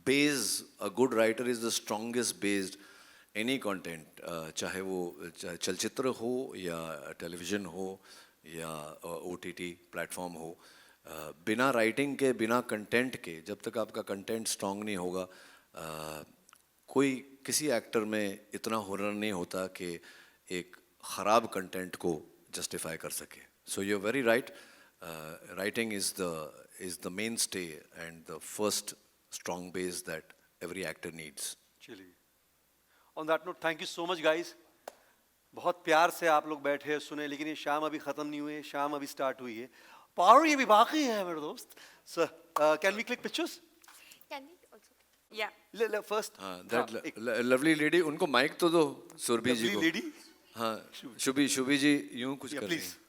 base, a good writer is the strongest based any content, चाहे वो चलचित्र हो या टेलीविज़न हो या OTT प्लेटफॉर्म हो। बिना राइटिंग के, बिना कंटेंट के, जब तक आपका कंटेंट स्ट्रॉन्ग नहीं होगा, कोई किसी एक्टर में इतना हुनर नहीं होता कि एक ख़राब कंटेंट को जस्टिफाई कर सके। So you are very right, writing is the mainstay and the first strong base that every actor needs. चलिए, on that note, thank you so much guys. बहुत प्यार से आप लोग बैठे सुने, लेकिन ये शाम अभी खत्म नहीं हुई है, शाम अभी स्टार्ट हुई है, पावर ये भी बाकी है मेरे दोस्त। Sir, can we click pictures? Can we also? Yeah. First that lovely lady, उनको माइक तो दो सुरभि जी को। लेडी, हाँ, शुभी जी यूं कुछ कर रही प्लीज। हैं।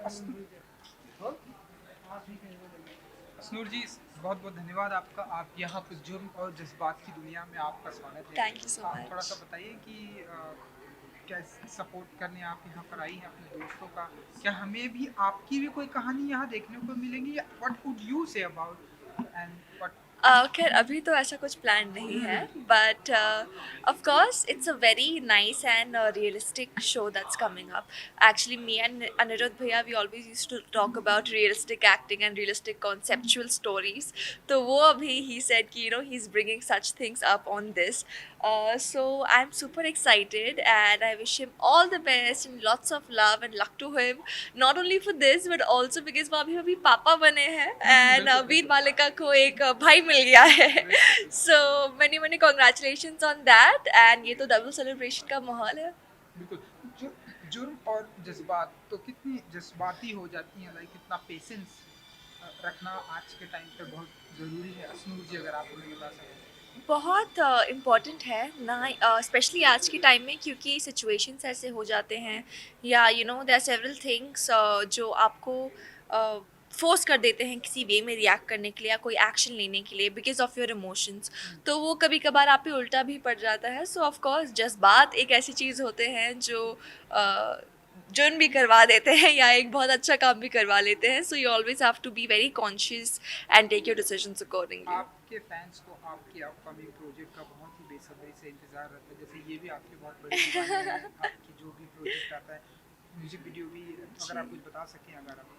अश्नूर जी, बहुत बहुत धन्यवाद आपका। आप यहाँ पर जुर्म और जज्बात की दुनिया में आपका स्वागत है। Thank you so आप थोड़ा much. सा बताइए कि क्या सपोर्ट करने आप यहाँ पर आई हैं अपने दोस्तों का? क्या हमें भी आपकी भी कोई कहानी यहाँ देखने को मिलेंगी? What would you say about and what? खैर अभी तो ऐसा कुछ प्लान नहीं है, but of course it's a very nice and realistic show that's coming up. Actually me and Anirudh भैया we always used to talk about realistic acting and realistic conceptual stories. तो वो अभी ही सेड कि he is bringing such things up on this. So I'm super excited and I wish him all the best and lots of love and luck to him. Not only for this but also because वो अभी पापा बने हैं and वीर मालिका को एक भाई मिल गया है. So many congratulations on that and ये तो डबल सेलिब्रेशन का माहौल है. बिल्कुल। जुर्म और जज्बात तो कितनी जज्बाती हो जाती हैं, लाइक कितना पेशेंस रखना आज के टाइम पे बहुत ज़रूरी है। अश्नूर जी, अगर आप हमें बता सकें। बहुत इम्पॉर्टेंट है ना, स्पेशली आज के टाइम में, क्योंकि सिचुएशंस ऐसे हो जाते हैं या देयर आर सेवरल थिंग्स जो आपको फोर्स कर देते हैं किसी वे में रिएक्ट करने के लिए या कोई एक्शन लेने के लिए बिकॉज ऑफ योर इमोशंस. तो वो कभी कभार आप पे उल्टा भी पड़ जाता है. सो ऑफ कोर्स जज्बात एक ऐसी चीज़ होते हैं जो जुर्म भी करवा देते हैं या एक बहुत अच्छा काम भी करवा लेते हैं. So you always have to be very conscious and take your decisions accordingly. आपके फैंस को आपकी अपकमिंग प्रोजेक्ट का बहुत ही बेसब्री से इंतजार रहता है, जैसे ये भी आपकी बहुत बड़ी दीवानी है। आपकी जो भी प्रोजेक्ट आता है, म्यूजिक वीडियो भी, अगर आप कुछ बता सकें। अगर आप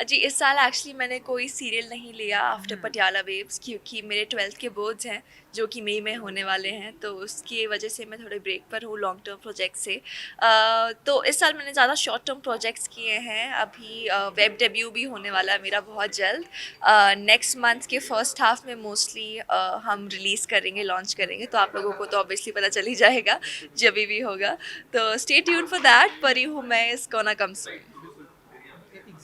जी, इस साल एक्चुअली मैंने कोई सीरियल नहीं लिया आफ्टर पटियाला वेव्स, क्योंकि मेरे 12th के बोर्ड्स हैं जो कि मई में होने वाले हैं. तो उसकी वजह से मैं थोड़े ब्रेक पर हूँ लॉन्ग टर्म प्रोजेक्ट से. तो इस साल मैंने ज़्यादा शॉर्ट टर्म प्रोजेक्ट्स किए हैं. अभी वेब डेब्यू भी होने वाला है मेरा बहुत जल्द. नेक्स्ट मंथ के फर्स्ट हाफ में मोस्टली हम रिलीज़ करेंगे, लॉन्च करेंगे. तो आप लोगों को तो ऑब्वियसली पता चल ही जाएगा जब भी होगा. तो स्टे ट्यून फॉर दैट. परी हूँ मैं, इस गोना कम सून.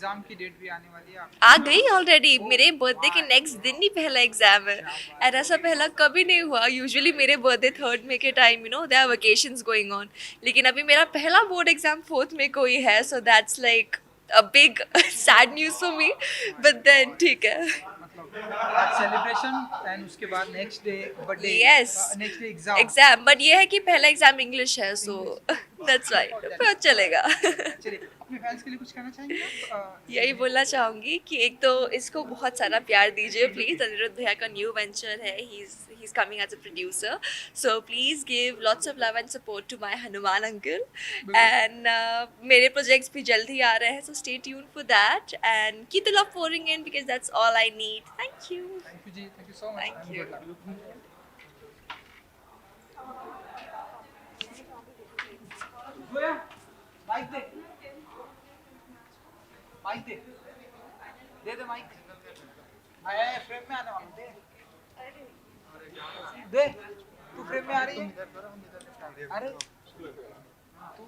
एग्जाम की डेट भी आने वाली है आ गई ऑलरेडी. मेरे बर्थडे के नेक्स्ट दिन ही पहला एग्जाम है. एंड ऐसा पहला कभी नहीं हुआ. यूजुअली मेरे बर्थडे 3rd मई के time they are vacations going on. लेकिन अभी मेरा पहला बोर्ड एग्जाम 4th मई को ही है. So that's like a big sad news for me, but then ठीक है. मतलब आज सेलिब्रेशन एंड उसके बाद next day birthday, Yes. Next day exam. Exam, but ये है कि पहला एग्जाम इंग्लिश है. सो दैट्स राइट, पर चलेगा. चलिए, अपने फैंस के लिए कुछ कहना चाहेंगे आप? यही बोलना चाहूँगी कि एक तो इसको बहुत सारा प्यार दीजिए प्लीज़. अनिरुद्ध भैया का न्यू वेंचर है. He is coming as a producer. So please give lots of love and support to my Hanuman uncle. And मेरे प्रोजेक्ट्स भी जल्द ही आ रहे हैं. So stay tune for that and keep the love pouring in because that's all I need. Thank you. Thank you ji, thank you so much. Thank you. Mike दे, mike दे, दे माइक. आया फ्रेम में आने वाला. दे, तू फ्रेम में आ रही है. अरे तू